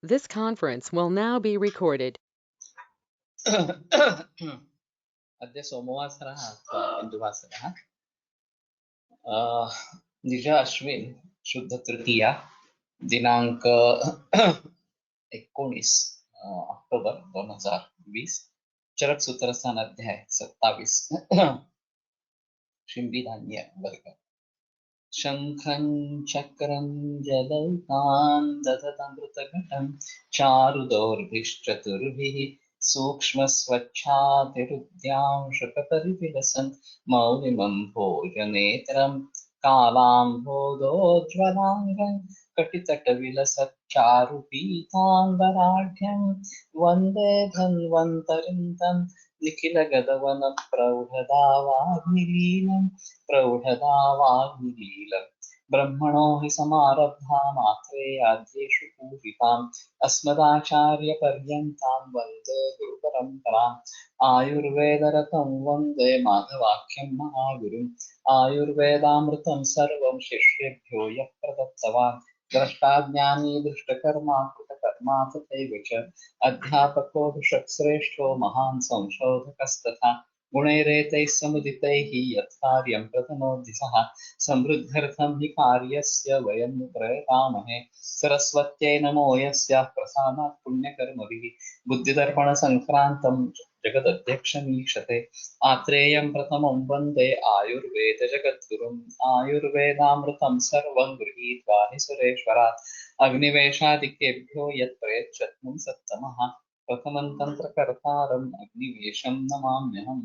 This conference will now be recorded. अद्य सोमवासरः इन्दुवासरः निज अश्विन शुद्ध तृतीया दिनांक 19 ऑक्टोबर 2020 चरक सूत्रस्थान अध्याय 27 शिंबी धान्य वर्ग शंखं चक्रं जलौकान् दधतमृतघटं चारुदौर्भिश्चतुर्भिः सूक्ष्मस्वच्छातिरुद्यांशकपरिविलसन् मौलिमं भोजनेत्रं कालाम्भोदोज्ज्वलाङ्गं कटितटविलसच्चारुपीताम्बराढ्यं वन्दे धन्वन्तरिं तं निखिलगगवनप्रौढदावाग्निलीनं प्रौढदावाग्निलीलम् ब्रह्मणो हि समारब्धा मात्रेयाद्येषु पूजिताम् अस्मदाचार्यपर्यन्तां वन्दे गुरुपरम्पराम् आयुर्वेदरतं वन्दे माधवाख्यं महागुरुम् आयुर्वेदामृतं सर्वं शिष्येभ्यो यः प्रदत्तवान् द्रष्टाज्ञानी दृष्टकर्मा कृतकर्मा तथैव च अध्यापको ऋषक्श्रेष्ठो महान् संशोधकस्तथा गुणैरेतैः समुदितैः यत्कार्यं प्रतनोद्दिशः समृद्ध्यर्थं हि कार्यस्य वयं प्रयतामहे सरस्वत्यै नमो यस्याः प्रसादात् पुण्यकर्मभिः बुद्धिदर्पणसङ्क्रान्तं जगदध्यक्षमीक्षते आत्रेयं प्रथमं वन्दे आयुर्वेदजगद्गुरुम् आयुर्वेदामृतं सर्वं गृहीत्वा हि सुरेश्वरात् अग्निवेशादिकेभ्यो यत्प्रयच्छत्नं सत्तमः प्रथमं तन्त्रकर्तारम् अग्निवेशं नमाम्यहम्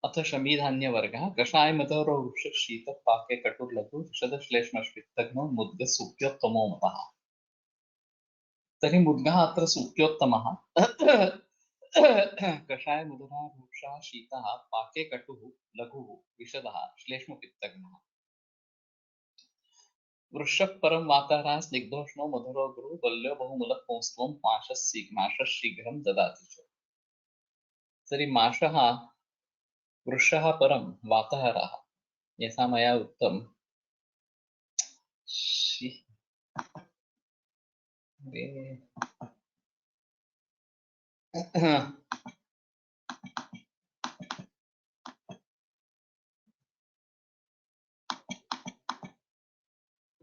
अथ शमीधान्यवर्गः कषायमतोरो वृक्षशीतपाके कटुर्लघु विशदश्लेष्मश्वित्तघ्नो मुद्गसूक्योत्तमो मतः तर्हि मुद्गः अत्र सूक्योत्तमः कषायमुदः वृक्षः शीतः पाके कटुः लघुः विशदः श्लेष्मपित्तघ्नः वृक्षः परं वातः स्निग्धोष्णो मधुरो गुरुः बल्यो बहुमूलः पौंस्त्वं माशः शीघ्रं ददाति च तर्हि माशः वृक्षः परं वातः यथा मया उक्तं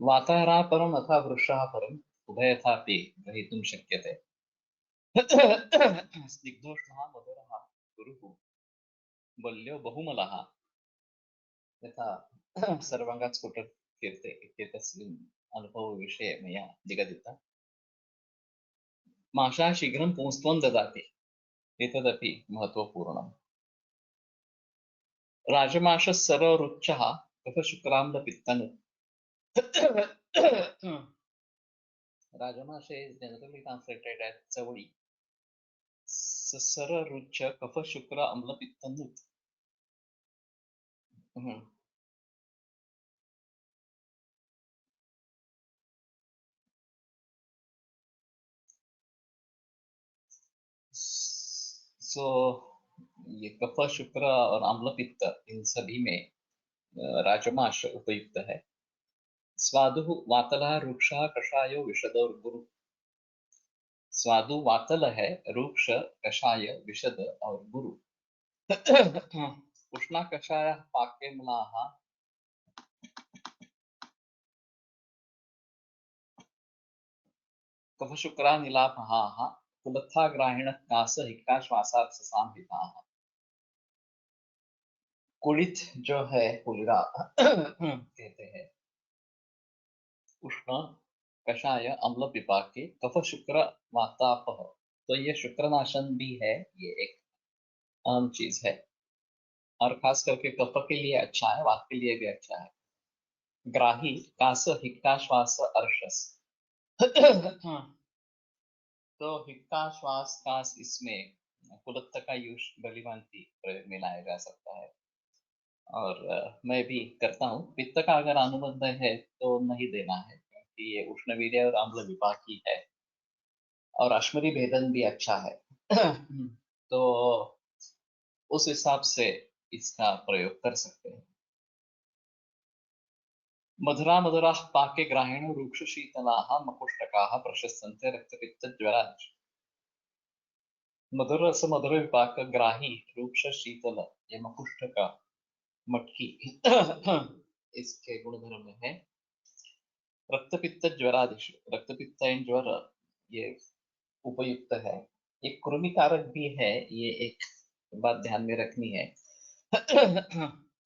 वातः परम् अथवा वृक्षः परम् उभयथापि ग्रहीतुं शक्यते स्निग्धोष्णः मधुरः गुरुः बल्यो बहुमलः यथा सर्वाङ्गात् स्फुटतीर्थे इत्येतस्मिन् अनुभवविषये मया निगदितम् माशा शीघ्रं पुंस्त्वं ददाति एतदपि महत्त्वपूर्णम् राजमाशः सररुच्चः कफशुक्लाम्लपित्तनु Rajamashe is generally translated as Chavadi. Sara Rucha Kafa Shukra Amla Pittanut. So ये कफा शुक्र और अम्ल पित्त इन सभी में राजमाश उपयुक्त है स्वादु वातलः रुक्षः कषायो विशद और गुरु स्वादु वातल है रुक्ष कषाय विशद और गुरु उष्णा कषायः पाके म्लाः कफशुक्रा नीलापहाः कुलत्थाग्राहिणः कास हिक्का श्वासार्थसांहिताः कुलित जो है कुलिरा कहते हैं उष्ण कषाय अम्ल पिपाके कफ शुक्र वातापह तो ये शुक्रनाशन भी है ये एक अहम चीज है और खास करके कफ के लिए अच्छा है वात के लिए भी अच्छा है ग्राही कास हिक्का श्वास अर्शस तो हिक्का श्वास कास इसमें कुलत्थ का यूज भलीभांति प्रयोग में लाया जा सकता है। और मैं भी करता हूँ। पित्त का अगर अनुबंध है तो नहीं देना है, क्योंकि ये उष्णवीर्य और अम्ल विपाकी है और अश्मरी भेदन भी अच्छा है। तो उस हिसाब से इसका प्रयोग कर सकते हैं। मधुरा मधुराः पाके ग्राहेण रूक्ष शीतलाः मकुष्टकाः प्रशस्यन्ते रक्तपित्त ज्वराः। मधुर रस मधुर विपाक ग्राही रूक्ष शीतल ये मकुष्टक मटकी इसके गुणधर्म है। रक्तपित्त ज्वरादिषु, रक्तपित्त एंड ज्वर ये उपयुक्त है। ये कृमिकारक भी है, ये एक बात ध्यान में रखनी है।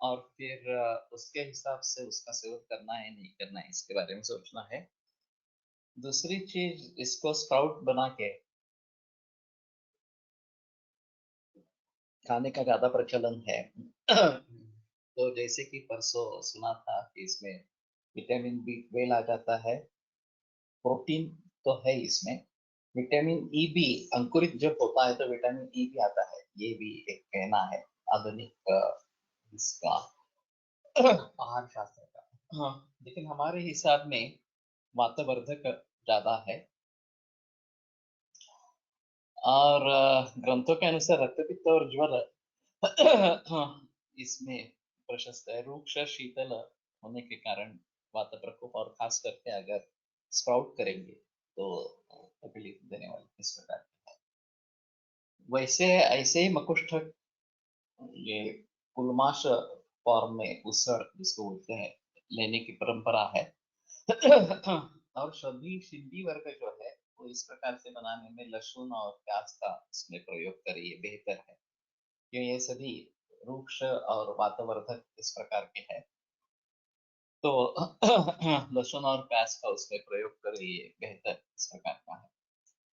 और फिर उसके हिसाब से उसका सेवन करना है नहीं करना है इसके बारे में सोचना है। दूसरी चीज, इसको स्प्राउट बना के खाने का ज्यादा प्रचलन है। तो जैसे कि परसों सुना था कि इसमें विटामिन बी 12 आ जाता है, प्रोटीन तो है इसमें, विटामिन ई भी अंकुरित जब होता है तो विटामिन ई भी आता है, ये भी एक कहना है आधुनिक इसका आहार शास्त्र का। हाँ, लेकिन हमारे हिसाब में वातवर्धक ज्यादा है। और ग्रंथों के अनुसार रक्तपित्त और ज्वर इसमें प्रशस्त है। रूक्ष शीतल होने के कारण वात प्रकोप, और खास करके अगर स्प्राउट करेंगे तो तकलीफ देने वाली इस प्रकार की है। वैसे ऐसे ही मकुष्ठ ये कुलमाश फॉर्म में उसड़ जिसको बोलते हैं लेने की परंपरा है। और सभी सिंधी वर्ग जो है वो इस प्रकार से बनाने में लहसुन और प्याज का इसमें प्रयोग करिए बेहतर है, क्यों ये सभी रूक्ष और वातवर्धक इस प्रकार के हैं। तो लहसुन और प्याज का उसमें प्रयोग करिए बेहतर इस प्रकार का है।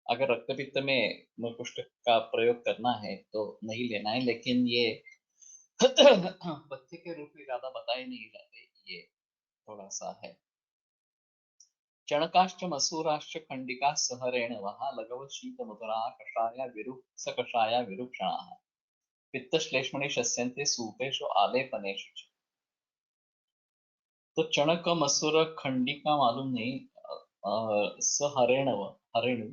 अगर रक्तपित्त में मकुष्ठ का प्रयोग करना है तो नहीं लेना है, लेकिन ये पथ्य के रूप में ज्यादा बताए नहीं जाते, ये थोड़ा सा है। चणकाश्च मसूराश्च खंडिका सहरेण वहा लगव शीत मधुरा कषाया विरुक्ष कषाया विरुक्षणाः पित्तश्लेष्मणि शस्यन्ते सूपेषु आलेपनेषु च। तो चणक मसूर खंडिका मालूम नहीं, सहरेण हरेणु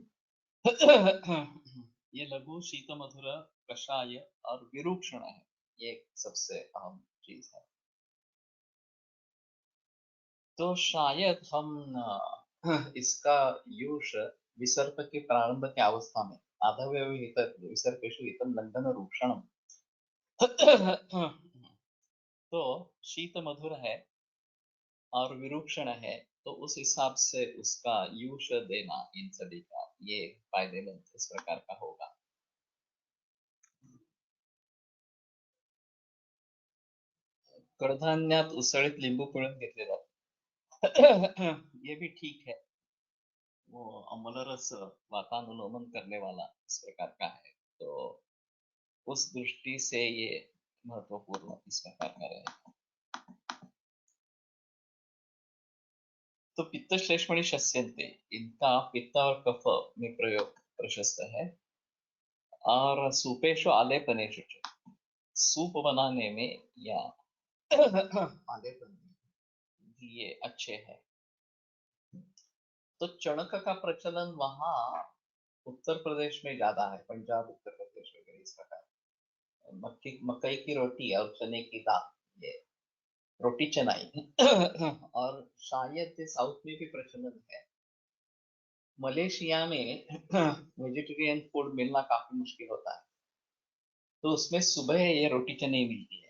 ये लघु शीत मधुर कषाय और विरूक्षण है, ये सबसे अहम चीज है। तो शायद हम इसका यूज विसर्प के प्रारंभ की अवस्था में आधव्यवहित विसर्पेषु हितम लंघन रूक्षणम तो शीत मधुर है और विरूक्षण है, तो उस हिसाब से उसका यूज देना इन सभी का ये फायदेमंद इस प्रकार का होगा। कडधान्यात उसळीत लिंबू पिळून घेतले जाते। ये भी ठीक है, वो अम्लरस वातानुलोमन करने वाला इस प्रकार का है, तो उस दृष्टि से ये महत्वपूर्ण इस प्रकार का रहेगा। तो पित्त श्लेष्मणि शस्यन्ते, इनका पित्त और कफ में प्रयोग प्रशस्त है। और सूपेशु आलेपनेषु च, सूप बनाने में या आलेपन में भी ये अच्छे हैं। तो चणक का प्रचलन वहाँ उत्तर प्रदेश में ज्यादा है, पंजाब उत्तर प्रदेश वगैरह इस प्रकार। मक्की मकई की रोटी और चने की दाल, ये रोटी चनाई और शायद साउथ में भी प्रचलन है। मलेशिया में वेजिटेरियन फूड मिलना काफी मुश्किल होता है, तो उसमें सुबह ये रोटी चने मिलती है।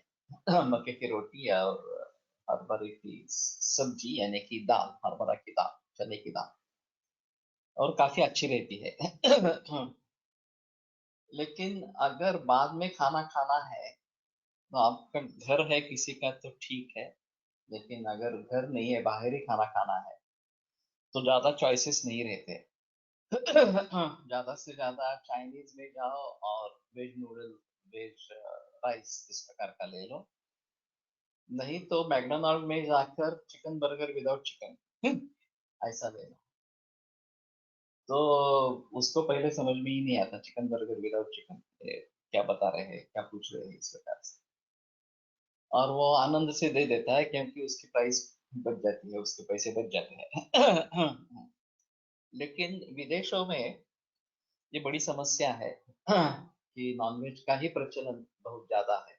मक्के की रोटी और हरभरे की सब्जी यानी कि दाल, हरभरा की दाल, चने की दाल, और काफी अच्छी रहती है। लेकिन अगर बाद में खाना खाना है तो आपका घर है किसी का तो ठीक है, लेकिन अगर घर नहीं है बाहर ही खाना खाना है तो ज्यादा चॉइसेस नहीं रहते। ज्यादा से ज्यादा चाइनीज में जाओ और वेज नूडल, वेज राइस इस प्रकार का ले लो, नहीं तो मैकडोनाल्ड में जाकर चिकन बर्गर विदाउट चिकन ऐसा ले लो। तो उसको पहले समझ में ही नहीं आता चिकन बर्गर विदाउट चिकन, क्या बता रहे हैं, क्या पूछ रहे हैं इस प्रकार से। और वो आनंद से दे देता है क्योंकि उसकी प्राइस बच जाती है, उसके पैसे बच जाते हैं। लेकिन विदेशों में ये बड़ी समस्या है कि नॉनवेज का ही प्रचलन बहुत ज्यादा है।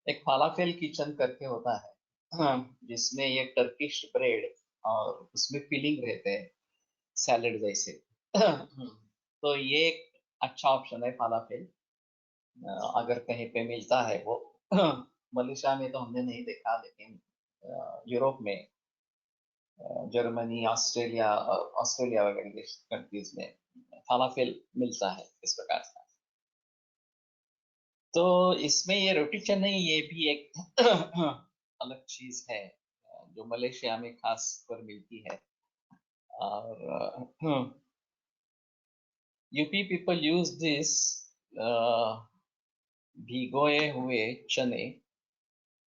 एक फालाफेल किचन करके होता है, जिसमें ये टर्किश ब्रेड और उसमें फिलिंग रहते हैं सैलेड जैसे। तो ये एक अच्छा ऑप्शन है फालाफेल, अगर कहीं पे मिलता है वो। मलेशिया में तो हमने नहीं देखा, लेकिन यूरोप में, जर्मनी, ऑस्ट्रेलिया, ऑस्ट्रेलिया वगैरह देश कंट्रीज में फालाफेल मिलता है इस प्रकार का। तो इसमें ये रोटी चने ये भी एक अलग चीज है, जो मलेशिया में खास कर मिलती है। और यूपी पीपल यूज दिस भिगोए हुए चने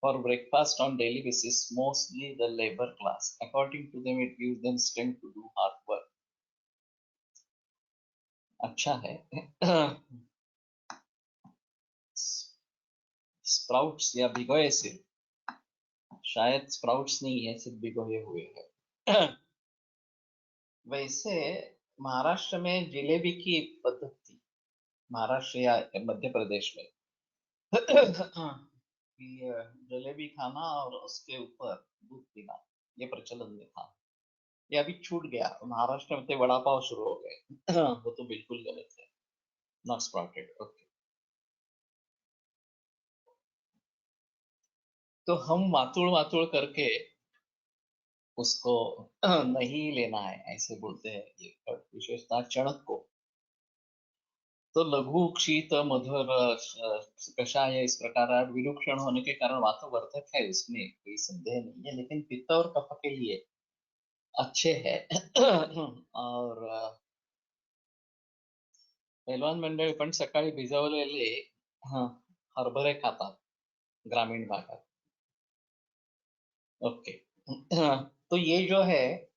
for breakfast on daily basis, mostly the labor class. According to them, it gives them strength to do hard work. अच्छा है। स्प्राउट्स या भिगोए सिर्फ, शायद स्प्राउट्स नहीं है, सिर्फ भिगोए हुए है। वैसे महाराष्ट्र में जलेबी की पद्धति, महाराष्ट्र या मध्य प्रदेश में, कि जलेबी खाना और उसके ऊपर दूध पीना, ये प्रचलन में था। ये अभी छूट गया, महाराष्ट्र में तो वड़ा पाव शुरू हो गए। वो तो बिल्कुल गलत है, नॉट स्प्राउटेड। ओके, तो हम वातुड़ वातुड़ करके उसको नहीं लेना है, ऐसे बोलते हैं ये, विशेषतः चणक को। तो लघु क्षीत मधुर कषाय इस प्रकार विलक्षण होने के कारण वातवर्धक है, उसमें कोई संदेह नहीं है, लेकिन पित्त और कफ के लिए अच्छे है। और पैलवान मंडळी पण सकाळी भिजवलेले, हा, हरभरे खातात ग्रामीण भागात। ओके। तो ये जो है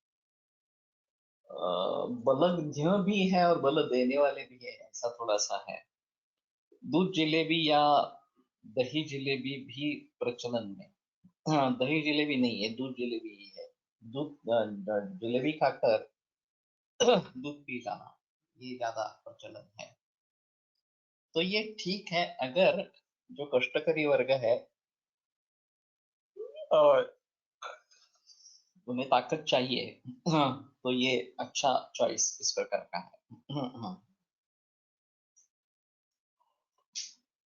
बलज्ञ भी है और बल देने वाले भी है, ऐसा थोड़ा सा है। दूध जलेबी या दही जलेबी भी प्रचलन में। हाँ, दही जलेबी नहीं है, दूध जलेबी ही है। दूध जलेबी खाकर दूध पी जाना, ये ज्यादा प्रचलन है। तो ये ठीक है, अगर जो कष्टकरी वर्ग है और उन्हें ताकत चाहिए, हाँ, तो ये अच्छा चॉइस इस प्रकार का है।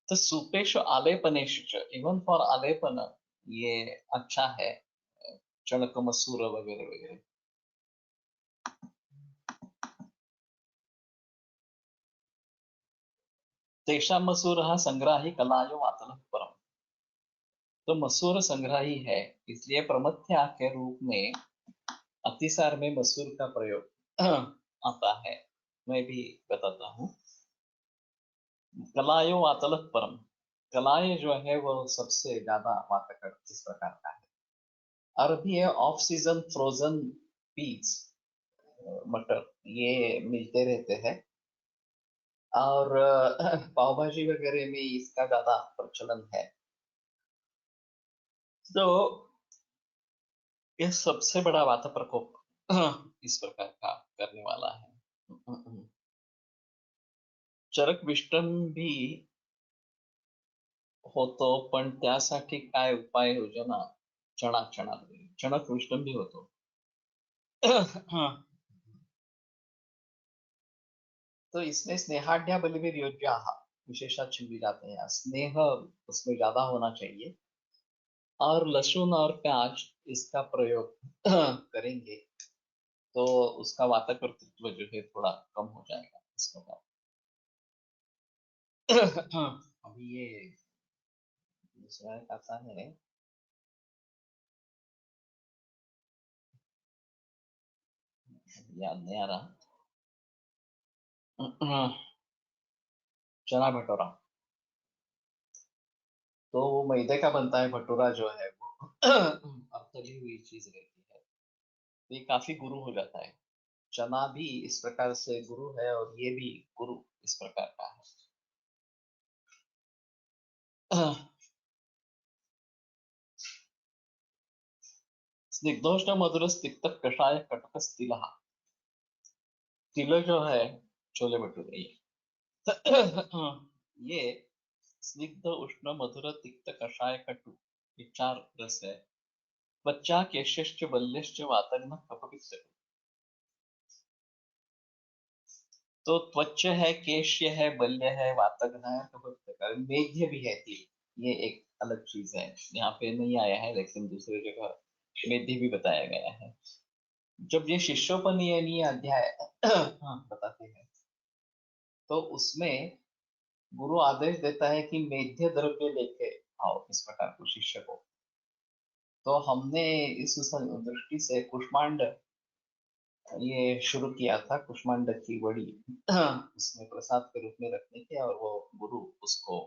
तर सुपेश आलेपनेश, इवन फॉर आलेपन ये अच्छा है, चणक मसूर वगैरह वगैरह। तेषा मसूर संग्राही कलायो वातल परम। तो मसूर संग्राही है, इसलिए प्रमथ्या के रूप में अतिसार में मसूर का प्रयोग आता है। मैं भी बताता हूँ। कलायो वातल परम, कलाय जो है वो सबसे ज्यादा वातकर इस प्रकार का है। अरबी है ऑफ सीजन फ्रोजन पीस, मटर, ये मिलते रहते हैं। और पाव भाजी वगैरह में इसका ज्यादा प्रचलन है। तो ये सबसे बड़ा वात प्रकोप इस प्रकार का करने वाला है। चरक विष्टन भी होतो, पण त्यासाठी काय उपाय योजना? चणा चणा चणक विष्टन भी होतो। तो इसमें स्नेहाढ्य बलिवीर योग्य विशेषा छिपी जाते हैं, स्नेह उसमें ज्यादा होना चाहिए। और लहसुन और प्याज इसका प्रयोग करेंगे तो उसका वातकर्तृत्व जो है थोड़ा कम हो जाएगा इस प्रकार। अभी ये दूसरा एक आता है, याद नहीं आ रहा। चना भटूरा, तो वो मैदे का बनता है भटूरा जो है वो, अब तली हुई चीज रहती है, तो ये काफी गुरु हो जाता है। चना भी इस प्रकार से गुरु है और ये भी गुरु इस प्रकार का है। स्निग्धोष्ण मधुर तिक्त कषाय कटक तिल। तिल जो है छोले भटूरे ये स्निग्ध उष्ण मधुर तिक्त कषाय कटु, ये चार रस है। बच्चा केश्यश्च बल्यश्च वातग्न कफपित्त। तो त्वच है, केश्य है, बल्य है, वातग्न है, कफपित्त, मेघ्य भी है तिल। ये एक अलग चीज है, यहाँ पे नहीं आया है लेकिन दूसरी जगह मेघ्य भी बताया गया है। जब ये शिष्योपनियनीय अध्याय हाँ बताते हैं, तो उसमें गुरु आदेश देता है कि मेध्य द्रव्य लेके आओ इस प्रकार को शिष्य को। तो हमने इस दृष्टि से कुष्मांड ये शुरू किया था, कुष्मांड की बड़ी उसमें प्रसाद के रूप में रखने के, और वो गुरु उसको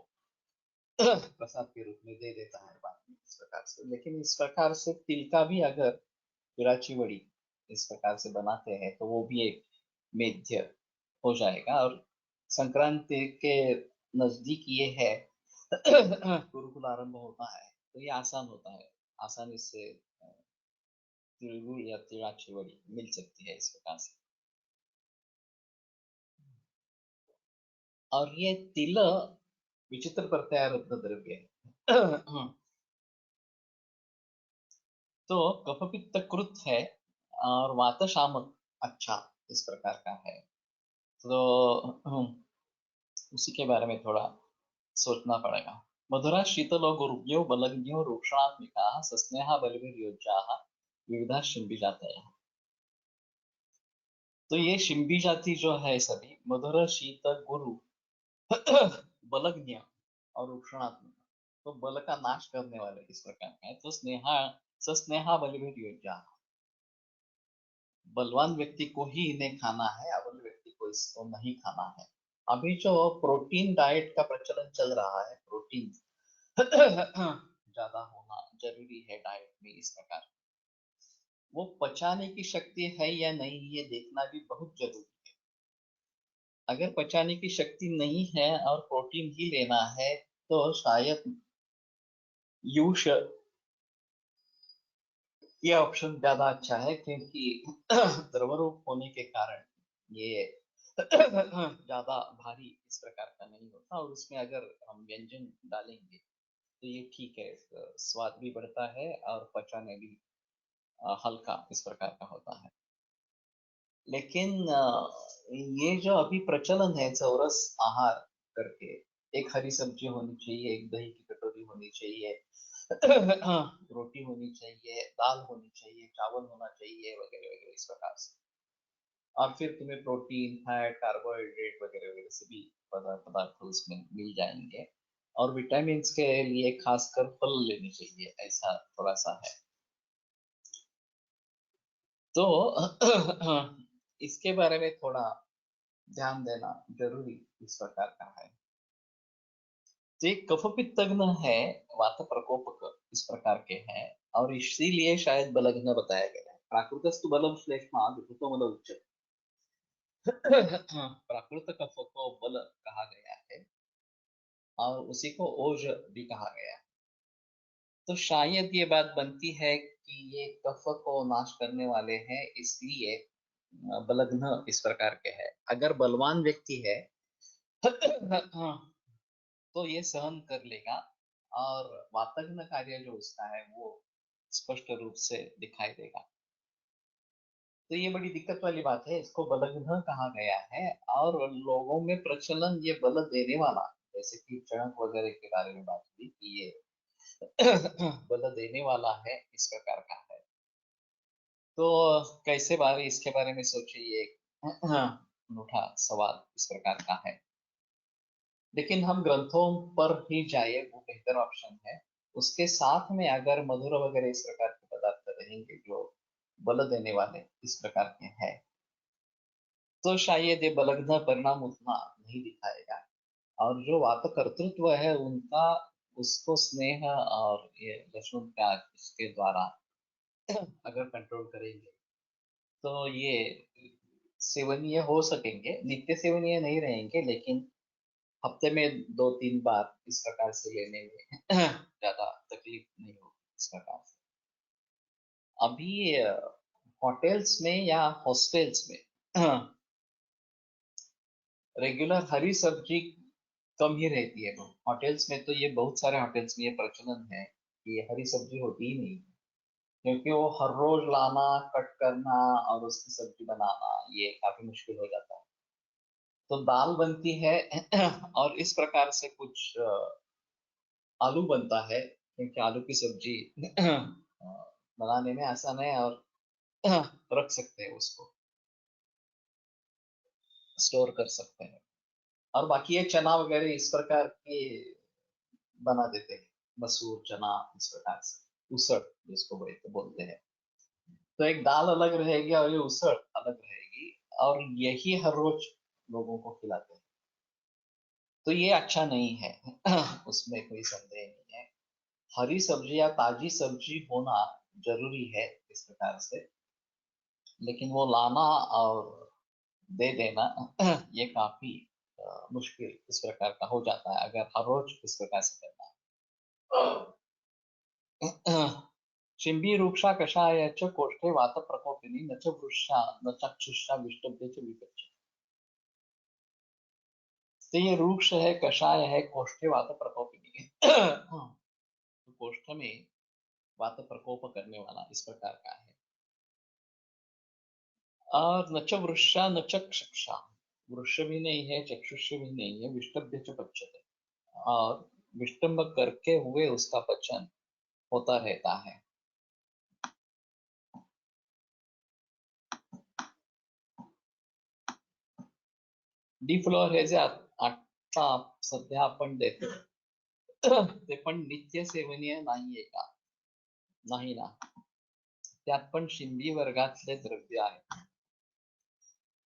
प्रसाद के रूप में दे देता है बाद में इस प्रकार से। लेकिन इस प्रकार से तिल का भी अगर पिराची बड़ी इस प्रकार से बनाते हैं तो वो भी एक मेध्य हो जाएगा। और संक्रांति के नजदीक ये है गुरुकुल आरंभ होता है, तो ये आसान होता है, आसानी से तिलगुड़ या तिराची बड़ी मिल सकती है इस प्रकार से। और ये तिल विचित्र प्रत्यय रत्न द्रव्य है। तो कफ पित्त कृत है और वात शामक अच्छा इस प्रकार का है। तो उसी के बारे में थोड़ा सोचना पड़ेगा। मधुरा शीतलो गुरुभ्यो बलज्ञो रूक्षात्मिका सस्नेहा बलभिर्योज्या विविधा शिंबी जातयः। तो ये शिंबी जाति जो है सभी मधुर शीत गुरु बलज्ञ और रूक्षणात्मक, तो बल का नाश करने वाले इस प्रकार का है। तो स्नेहा सस्नेहा बलभिर्योज्या, बलवान व्यक्ति को ही इन्हें खाना है, अबल व्यक्ति को इसको नहीं खाना है। अभी जो प्रोटीन डाइट का प्रचलन चल रहा है, प्रोटीन ज्यादा होना जरूरी है डाइट में इस प्रकार, वो पचाने की शक्ति है या नहीं ये देखना भी बहुत जरूरी है। अगर पचाने की शक्ति नहीं है और प्रोटीन ही लेना है तो शायद यूश ये ऑप्शन ज्यादा अच्छा है, क्योंकि द्रव रूप होने के कारण ये ज्यादा भारी इस प्रकार का नहीं होता, और उसमें अगर हम व्यंजन डालेंगे तो ये ठीक है, स्वाद भी बढ़ता है और पचाने भी हल्का इस प्रकार का होता है। लेकिन ये जो अभी प्रचलन है चौरस आहार करके, एक हरी सब्जी होनी चाहिए, एक दही की कटोरी होनी चाहिए, रोटी होनी चाहिए, दाल होनी चाहिए, चावल होना चाहिए, वगैरह वगैरह इस प्रकार से। और फिर तुम्हें प्रोटीन, फैट, कार्बोहाइड्रेट वगैरह वगैरह सभी पदार्थ उसमें मिल जाएंगे। और विटामिन के लिए खासकर फल लेने चाहिए, ऐसा थोड़ा सा है। तो इसके बारे में थोड़ा ध्यान देना जरूरी इस प्रकार का है। तो ये कफ पित्तग्न है, वात प्रकोपक इस प्रकार के हैं, और इसीलिए शायद बलग्न बताया गया है। प्राकृतस्तु बलम श्लेष्मा विभूतो बल उच्च। प्राकृत कफ को बल कहा गया है और उसी को ओज भी कहा गया है। तो शायद ये बात बनती है कि ये कफ को नाश करने वाले हैं, इसलिए बलग्न इस प्रकार के है। अगर बलवान व्यक्ति है तो ये सहन कर लेगा, और वातग्न कार्य जो उसका है वो स्पष्ट रूप से दिखाई देगा। तो ये बड़ी दिक्कत वाली बात है, इसको बलग्न कहा गया है। और लोगों में प्रचलन ये बल देने वाला, जैसे कि चणक वगैरह के बारे में बात हुई कि ये बल देने वाला है इस प्रकार का है। तो कैसे बारे इसके बारे में सोचिए, एक अनूठा सवाल इस प्रकार का है। लेकिन हम ग्रंथों पर ही जाए वो बेहतर ऑप्शन है। उसके साथ में अगर मधुर वगैरह इस प्रकार के पदार्थ रहेंगे जो बल देने वाले इस प्रकार के हैं, तो शायद ये बलग्न परिणाम उतना नहीं दिखाएगा। और जो वात कर्तृत्व है उनका, उसको स्नेह और ये लक्ष्मण त्याग इसके द्वारा अगर कंट्रोल करेंगे तो ये सेवनीय हो सकेंगे, नित्य सेवनीय नहीं रहेंगे, लेकिन हफ्ते में 2-3 बार इस प्रकार से लेने में ज़्यादा तकलीफ नहीं होगी इस प्रकार से। अभी होटल्स में या हॉस्टल्स में रेगुलर हरी सब्जी कम ही रहती है। होटल्स में तो ये बहुत सारे होटल्स में ये प्रचलन है कि हरी सब्जी होती ही नहीं, क्योंकि वो हर रोज लाना, कट करना और उसकी सब्जी बनाना ये काफी मुश्किल हो जाता है। तो दाल बनती है और इस प्रकार से कुछ आलू बनता है, क्योंकि आलू की सब्जी बनाने में आसान है और रख सकते हैं, उसको स्टोर कर सकते हैं। और बाकी ये चना वगैरह इस प्रकार के बना देते हैं, मसूर चना इस प्रकार से उसड़ जिसको बोलते हैं। तो एक दाल अलग रहेगी और ये उसड़ अलग रहेगी, और यही हर रोज लोगों को खिलाते हैं। तो ये अच्छा नहीं है उसमें कोई संदेह नहीं है। हरी सब्जी या ताजी सब्जी होना जरूरी है इस प्रकार से, लेकिन वो लाना और दे देना ये काफी मुश्किल इस प्रकार का हो जाता है अगर हर रोज इस प्रकार से करना है। शिंबी रूक्षा कषाय च कोष्ठे वात प्रकोपिनी न च वृक्षा न चक्षुषा विष्टभ्य च विपच्य। तो ये रूक्ष है, कषाय है, कोष्ठे वात प्रकोपिनी है। तो कोष्ठ में वात प्रकोप करने वाला इस प्रकार का है। और न च वृषा न च चक्षा, वृक्ष भी नहीं है, चक्षुष भी नहीं है, विष्टभ्य च पच्यते, और विष्टम्भ करके हुए उसका पचन होता रहता है। डी फ्लोअर हे जे आता सध्या आपण देतो ते पण नित्य सेवनीय नाहीये का? नाही ना, त्यात पण शिंदी वर्गातले द्रव्य आहे।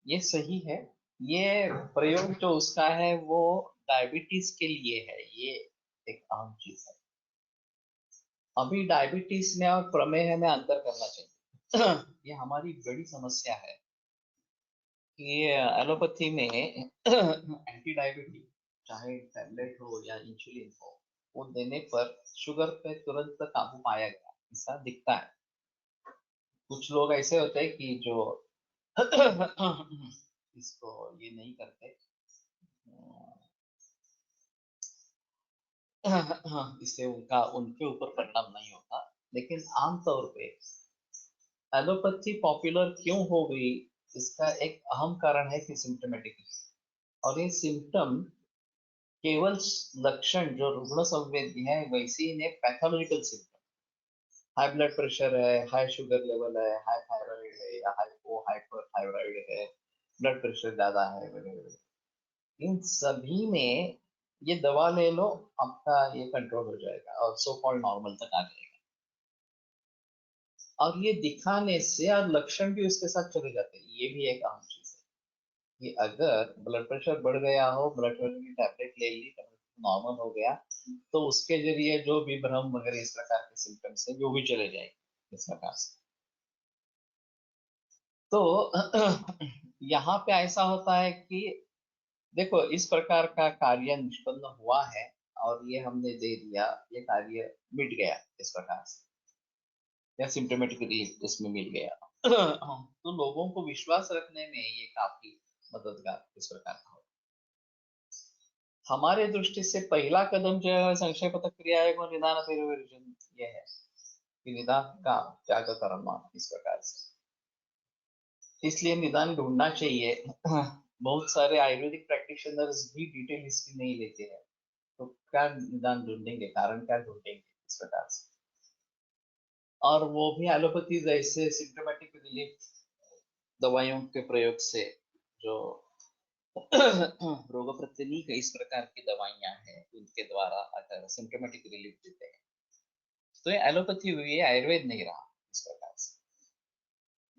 ये सही है। ये प्रयोग जो उसका है वो डायबिटीज के लिए है, ये एक अहम चीज है। अभी डायबिटीज में और प्रमेह में अंतर करना चाहिए। ये हमारी बड़ी समस्या है कि एलोपैथी में एंटी डायबिटिक चाहे टैबलेट हो या इंसुलिन हो, वो देने पर शुगर पे तुरंत काबू पाया गया ऐसा दिखता है। कुछ लोग ऐसे होते हैं कि जो इसको ये नहीं करते, इससे उनका उनके ऊपर परिणाम नहीं होता। लेकिन आमतौर पे एलोपैथी पॉपुलर क्यों हो गई, इसका एक अहम कारण है कि सिम्टोमेटिक, और ये सिम्टम केवल लक्षण जो रुग्ण संवेदी है वैसे ही नहीं, pathological symptom. High blood pressure है, हाई शुगर लेवल है, हाई थायराइड है या हाइपो हाइपर थायराइड है, ब्लड प्रेशर ज्यादा है वगैरह, इन सभी में ये दवा ले लो, आपका ये कंट्रोल हो जाएगा और सो कॉल्ड नॉर्मल तक आ जाएगा। और ये दिखाने से और लक्षण भी उसके साथ चले जाते हैं, ये भी एक अहम चीज है कि अगर ब्लड प्रेशर बढ़ गया हो, ब्लड प्रेशर की टैबलेट ले ली, नॉर्मल हो गया, तो उसके जरिए जो भी भ्रम वगैरह इस प्रकार के सिम्टम्स है वो भी चले जाएंगे इस प्रकार से। तो यहाँ पे ऐसा होता है कि देखो इस प्रकार का कार्य निष्पन्न हुआ है और ये हमने दे दिया, ये कार्य मिट गया इस प्रकार से, या सिम्टोमेटिक रिलीफ उसमें मिल गया। तो लोगों को विश्वास रखने में ये काफी मददगार इस प्रकार का हो। हमारे दृष्टि से पहला कदम जो है संक्षेपक क्रिया है वो निदान परिवर्जन, ये है कि निदान का त्याग करना इस प्रकार से। इसलिए निदान ढूंढना चाहिए। बहुत सारे आयुर्वेदिक प्रैक्टिशनर्स भी डिटेल हिस्ट्री नहीं लेते हैं, तो क्या निदान ढूंढेंगे, कारण क्या ढूंढेंगे इस प्रकार से। और वो भी एलोपैथी जैसे सिम्टोमेटिक रिलीफ दवाइयों के प्रयोग से जो रोग प्रतिनीक इस प्रकार की दवाइयां हैं उनके द्वारा अगर सिम्टोमेटिक रिलीफ देते हैं, तो ये एलोपैथी हुई है, आयुर्वेद नहीं रहा इस प्रकार से।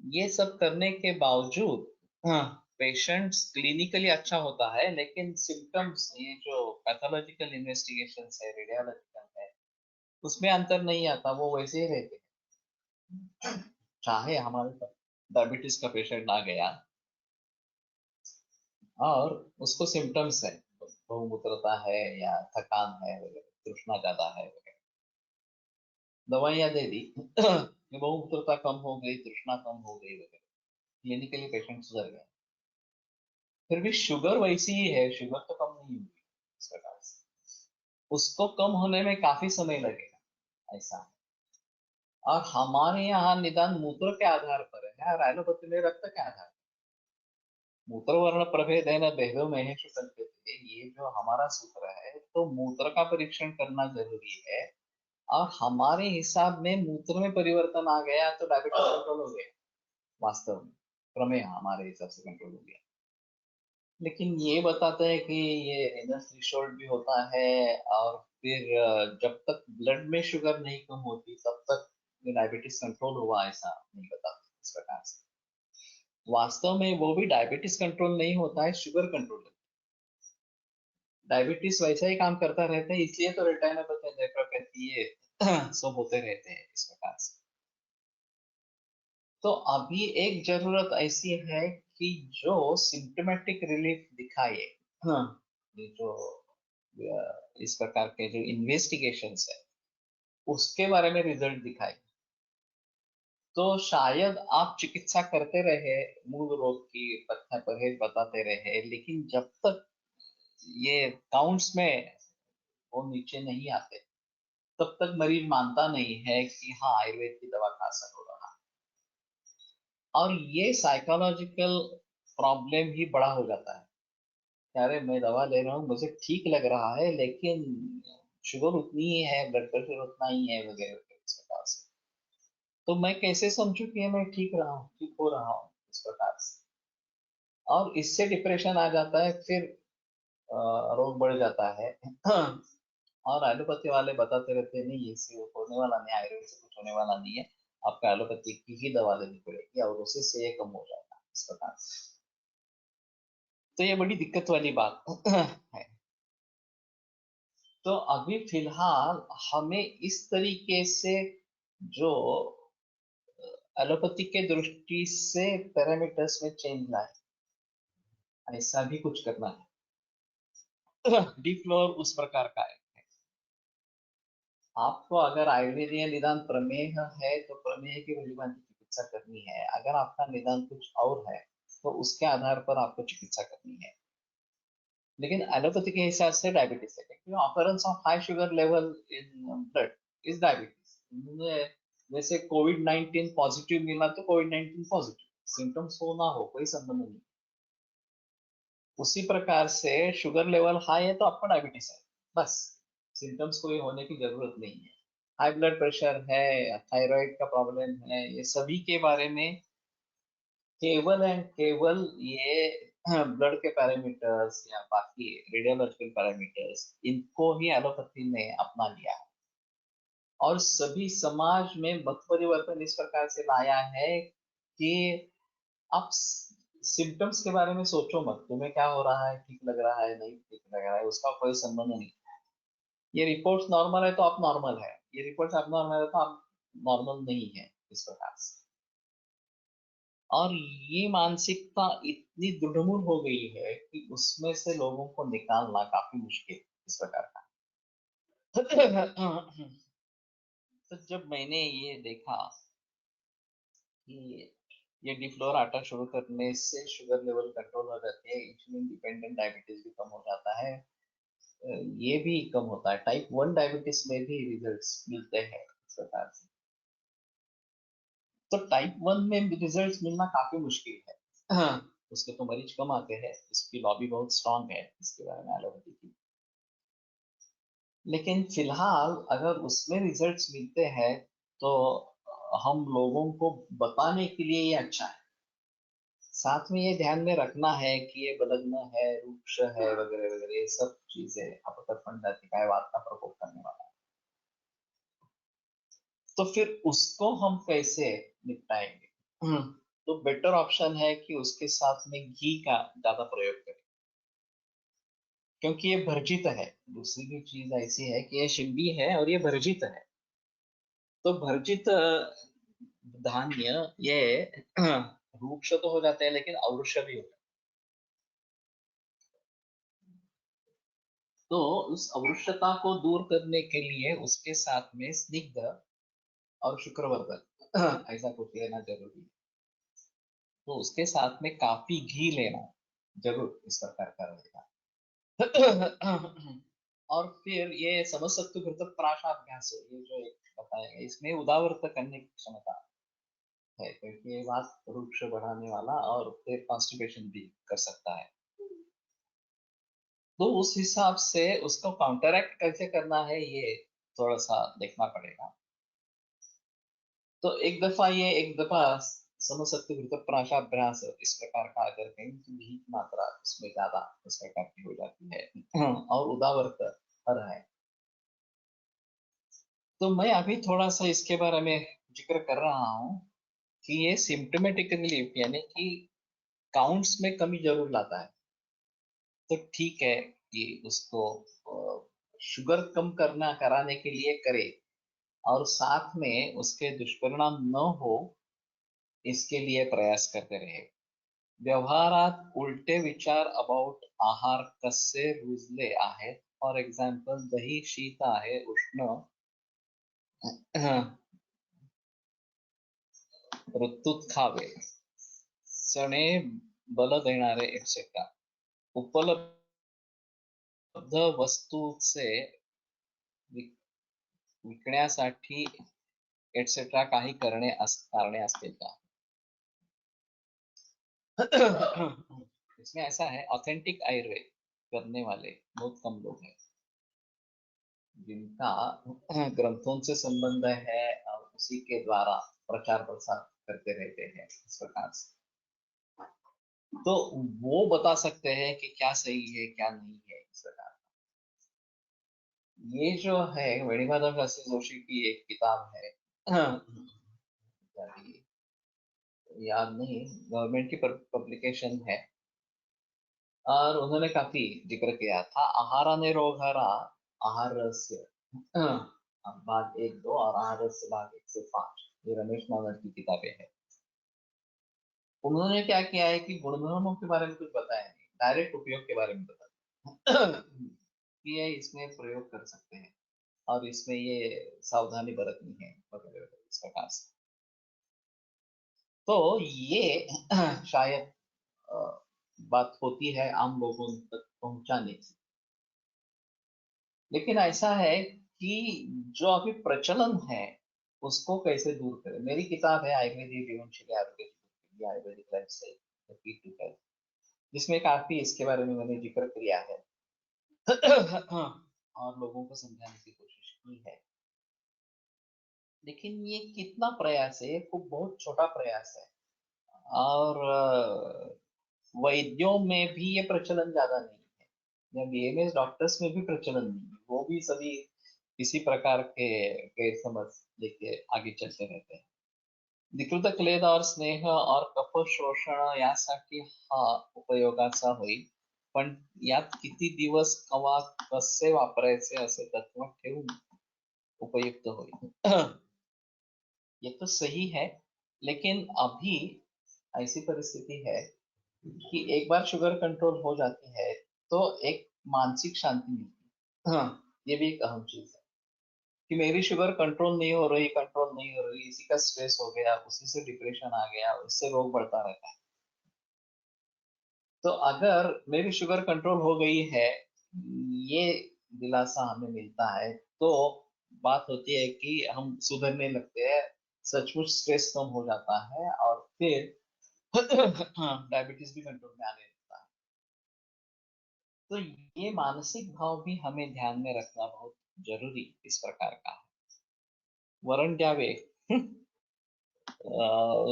ये सब करने के बावजूद पेशेंट्स क्लिनिकली अच्छा होता है, लेकिन सिम्टम्स ये जो पैथोलॉजिकल इन्वेस्टिगेशन है, रेडियोलॉजिकल है, उसमें अंतर नहीं आता, वो वैसे ही रहते हैं। चाहे हमारे डायबिटीज का पेशेंट आ गया और उसको सिम्टम्स है, बहुमूत्रता है या थकान है वगैरह, तृष्णा ज्यादा है वगैरह, दवाइयाँ दे दी कि बहुमूत्रता कम हो गई, तृष्णा कम हो गई वगैरह, क्लिनिकली पेशेंट सुधर गए। फिर भी शुगर वैसी ही है, शुगर तो कम नहीं हुई इस प्रकार से, उसको कम होने में काफी समय लगेगा ऐसा है। और हमारे यहाँ निदान मूत्र के आधार पर है और एलोपैथी में रक्त के आधार पर। मूत्र वर्ण प्रभेद है न भेदो महेश कल्पित, ये जो हमारा सूत्र है, तो मूत्र का परीक्षण करना जरूरी है। और हमारे हिसाब में मूत्र में परिवर्तन आ गया तो डायबिटीज कंट्रोल हो गया, वास्तव में प्रमेय हमारे हिसाब से कंट्रोल हो गया। लेकिन ये बताते हैं कि ये रेनल थ्रेशोल्ड भी होता है, और फिर जब तक ब्लड में शुगर नहीं कम होती तब तक डायबिटीज कंट्रोल हुआ ऐसा नहीं बताते इस प्रकार से। वास्तव में वो भी डायबिटीज कंट्रोल नहीं होता है, शुगर कंट्रोल होता है। डायबिटीज वैसा ही काम करता रहता है, इसलिए तो रेटिनोपैथी नेफ्रोपैथी ये सब होते रहते हैं इस प्रकार से। तो अभी एक जरूरत ऐसी है कि जो सिम्टोमेटिक रिलीफ दिखाए, हाँ, ये जो इस प्रकार के जो इन्वेस्टिगेशंस है उसके बारे में रिजल्ट दिखाए, तो शायद आप चिकित्सा करते रहे, मूल रोग की पथ्य परहेज बताते रहे, लेकिन जब तक ये काउंट्स में वो नीचे नहीं आते तब तक मरीज मानता नहीं है कि हाँ आयुर्वेद की दवा खा असर हो रहा है। और ये साइकोलॉजिकल प्रॉब्लम ही बड़ा हो जाता है कि अरे मैं दवा ले रहा हूँ, मुझे ठीक लग रहा है, लेकिन शुगर उतनी ही है, ब्लड प्रेशर उतना ही है वगैरह वगैरह इस प्रकार से। तो मैं कैसे समझूं कि मैं ठीक रहा हूँ, ठीक हो रहा हूँ इस प्रकार से। और इससे डिप्रेशन आ जाता है, फिर रोग बढ़ जाता है और एलोपैथी वाले बताते रहते हैं नहीं इससे होने वाला नहीं, आयुर्वेद से कुछ होने वाला नहीं है, आपको एलोपैथी की ही दवा लेनी पड़ेगी और उसी से ये कम हो जाएगा इस प्रकार से। तो ये बड़ी दिक्कत वाली बात है। तो अभी फिलहाल हमें इस तरीके से जो एलोपैथी के दृष्टि से पैरामीटर्स में चेंज लाए, ऐसा भी कुछ करना है। डी फ्लोर उस प्रकार का है। आपको अगर आयुर्वेदीय निदान प्रमेह है तो प्रमेह की भलीभांति चिकित्सा करनी है, अगर आपका निदान कुछ और है तो उसके आधार पर आपको चिकित्सा करनी है। लेकिन एलोपैथी के हिसाब से डायबिटीज है, क्योंकि occurrence of high sugar level in blood is diabetes. जैसे कोविड-19 पॉजिटिव मिला तो कोविड-19 पॉजिटिव, सिम्टम्स हो ना हो कोई संबंध नहीं। उसी प्रकार से शुगर लेवल हाई है तो आपको डायबिटीज है, बस, सिम्टम्स कोई होने की जरूरत नहीं है। हाई ब्लड प्रेशर है, थायराइड का प्रॉब्लम है, ये सभी के बारे में केवल एंड केवल ये ब्लड के पैरामीटर्स या बाकी रेडियोलॉजिकल पैरामीटर्स, इनको ही एलोपैथी ने अपना लिया है। और सभी समाज में मत परिवर्तन इस प्रकार से लाया है कि आप सिम्टम्स के बारे में सोचो मत, तुम्हें क्या हो रहा है, ठीक लग रहा है नहीं ठीक लग रहा है, उसका कोई संबंध नहीं। ये रिपोर्ट्स नॉर्मल है तो आप नॉर्मल है, ये रिपोर्ट्स abnormal है तो आप नॉर्मल नहीं है इस प्रकार से। और ये मानसिकता इतनी दृढ़मूल हो गई है कि उसमें से लोगों को निकालना काफी मुश्किल इस प्रकार का। तो जब मैंने ये देखा कि ये डिफ्लोराटा शुरू करने से शुगर लेवल कंट्रोल हो जाती है, इंसुलिन डिपेंडेंट डायबिटीज भी कम हो जाता है, ये भी कम होता है, टाइप 1 डायबिटीज में भी रिजल्ट्स मिलते हैं इस प्रकार से। तो टाइप 1 में रिजल्ट्स मिलना काफी मुश्किल है। हाँ, उसके तो मरीज कम आते हैं, इसकी लॉबी बहुत स्ट्रांग है इसके बारे में एलोपैथी की। लेकिन फिलहाल अगर उसमें रिजल्ट्स मिलते हैं तो हम लोगों को बताने के लिए ये अच्छा है। साथ में ये ध्यान में रखना है कि ये बलग्न है, रूक्ष है वगैरह वगैरह, ये सब चीजें अपतर फंडातिकायवाद का प्रकोप करने वाला है। तो फिर उसको हम कैसे निपटाएंगे? तो बेटर ऑप्शन है कि उसके साथ में घी का ज्यादा प्रयोग करें, क्योंकि ये भर्जित है। दूसरी भी चीज ऐसी है कि ये शिंबी है और ये भर्जित है। तो भर्जित धान्य ये रूक्ष तो हो जाते हैं लेकिन अवृक्ष भी होते हैं। तो उस अवृषता को दूर करने के लिए उसके साथ में स्निग्ध और शुक्रवर्धक ऐसा कुछ लेना जरूरी है। तो उसके साथ में काफी घी लेना जरूर इस प्रकार का रहेगा। और फिर ये समसत्व घृत प्राशाभ्यास है, ये जो एक बताया गया इसमें उदावर्त करने की क्षमता है, क्योंकि ये बात वृक्ष बढ़ाने वाला और फिर कॉन्स्टिपेशन भी कर सकता है। तो उस हिसाब से उसको काउंटरैक्ट कैसे करना है ये थोड़ा सा देखना पड़ेगा। तो एक दफा समसत्व घृत प्राशाभ्यास इस प्रकार का अगर कहीं की घी की मात्रा उसमें ज्यादा इस प्रकार की हो जाती है और उदावर्त हर है, तो मैं अभी थोड़ा सा इसके बारे में जिक्र कर रहा हूँ कि ये सिम्टोमेटिक रिलीफ यानी कि काउंट्स में कमी जरूर लाता है। तो ठीक है कि उसको शुगर कम करना कराने के लिए करे और साथ में उसके दुष्परिणाम न हो इसके लिए प्रयास करते रहे। व्यवहारात उलटे विचार अबाउट आहार कसे रुजले आहेत, फॉर एक्झाम्पल दही शीत आहे उष्ण ऋतूत खावे, चणे बल देणारे एक्सेट्रा, उपलब्ध वस्तूचे विकण्यासाठी एटसेट्रा काही कारणे असतील का? इसमें ऐसा है, ऑथेंटिक आयुर्वेद करने वाले बहुत कम लोग हैं जिनका ग्रंथों से संबंध है और उसी के द्वारा प्रचार प्रसार करते रहते हैं इस प्रकार से। तो वो बता सकते हैं कि क्या सही है क्या नहीं है इस प्रकार। ये जो है वेणुमाधव शास्त्री जोशी की एक किताब है, याद नहीं, गवर्नमेंट की पब्लिकेशन है और उन्होंने काफी जिक्र किया था आहाराने रोग हरा, आहार रहस्य भाग 1-2 और आहार रहस्य भाग 1 से 5, ये रमेश नागर की किताबें हैं। उन्होंने क्या किया है कि गुणधर्मों के बारे में कुछ बताया नहीं, डायरेक्ट उपयोग के बारे में बताया कि ये इसमें प्रयोग कर सकते हैं और इसमें ये सावधानी बरतनी है वगैरह वगैरह इस प्रकार से। तो ये शायद बात होती है आम लोगों तक पहुंचाने की, लेकिन ऐसा है कि जो अभी प्रचलन है उसको कैसे दूर करें। मेरी किताब है आयुर्वेदिक जीवनशैली आयुर्वेदिक लाइफस्टाइल, जिसमें काफी इसके बारे में मैंने जिक्र किया है और लोगों को समझाने की कोशिश की है। लेकिन ये कितना प्रयास है, ये खूब बहुत छोटा प्रयास है और वैद्यों में भी ये प्रचलन ज्यादा नहीं है, या बीएमएस डॉक्टर्स में भी प्रचलन नहीं है, वो भी सभी इसी प्रकार के गैर समझ लेके आगे चलते रहते हैं। विकृत क्लेद और स्नेह और कफ शोषण यासाठी हा उपयोगाचा होईल, पण यात किती दिवस कवा कसे वापरायचे असे तत्व ठेवून उपयुक्त होईल। ये तो सही है, लेकिन अभी ऐसी परिस्थिति है कि एक बार शुगर कंट्रोल हो जाती है तो एक मानसिक शांति मिलती है। ये भी एक अहम चीज है कि मेरी शुगर कंट्रोल नहीं हो रही, इसी का स्ट्रेस हो गया, उसी से डिप्रेशन आ गया, उससे रोग बढ़ता रहता है। तो अगर मेरी शुगर कंट्रोल हो गई है, ये दिलासा हमें मिलता है, तो बात होती है कि हम सुधरने लगते हैं, सचमुच स्ट्रेस कम हो जाता है और फिर डायबिटीज भी कंट्रोल में आने लगता है। तो ये मानसिक भाव भी हमें ध्यान में रखना बहुत जरूरी इस प्रकार का है। वरण द्यावे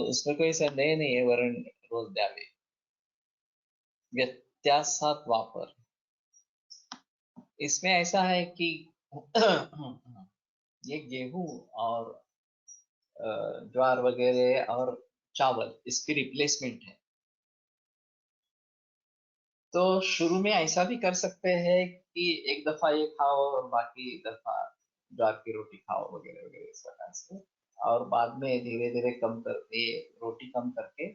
उसमें कोई संदेह नहीं है, वरण रोज द्यावे। व्यत्यासात वापर, इसमें ऐसा है कि ये गेहूं और ज्वार वगैरह और चावल इसकी रिप्लेसमेंट है। तो शुरू में ऐसा भी कर सकते हैं कि एक दफा ये खाओ और बाकी दफा ज्वार की रोटी खाओ वगैरह वगैरह इस प्रकार से, और बाद में धीरे धीरे कम करके रोटी कम करके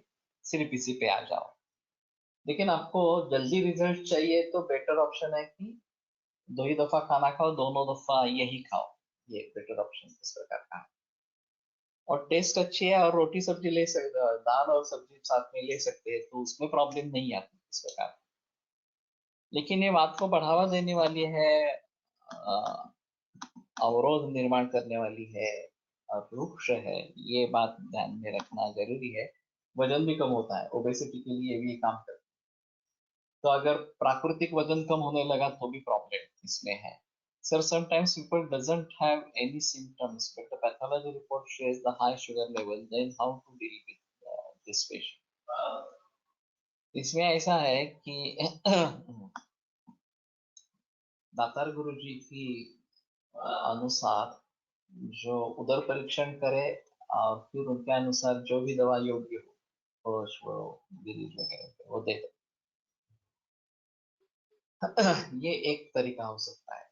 सिर्फ इसी पे आ जाओ। लेकिन आपको जल्दी रिजल्ट चाहिए तो बेटर ऑप्शन है कि दो ही दफा खाना खाओ, दोनों दफा यही खाओ, ये बेटर ऑप्शन इस प्रकार का है। और टेस्ट अच्छी है और रोटी सब्जी ले सकते, दाल और सब्जी साथ में ले सकते हैं, तो उसमें प्रॉब्लम नहीं आती इस प्रकार। लेकिन ये बात को बढ़ावा देने वाली है, अ, अवरोध निर्माण करने वाली है और रुक्ष है, ये बात ध्यान में रखना जरूरी है। वजन भी कम होता है, ओबेसिटी के लिए भी ये काम करता है। तो अगर प्राकृतिक वजन कम होने लगा तो भी प्रॉब्लम इसमें है। Sir, sometimes people doesn't have any symptoms, but the pathology report shows the high sugar level. Then how to deal with this patient? इसमें ऐसा है कि दातार गुरु जी की अनुसार जो उदर परीक्षण करे और फिर उनके अनुसार जो भी दवा योग्य हो वो गिरीज वगैरह वो दे। ये एक तरीका हो सकता है।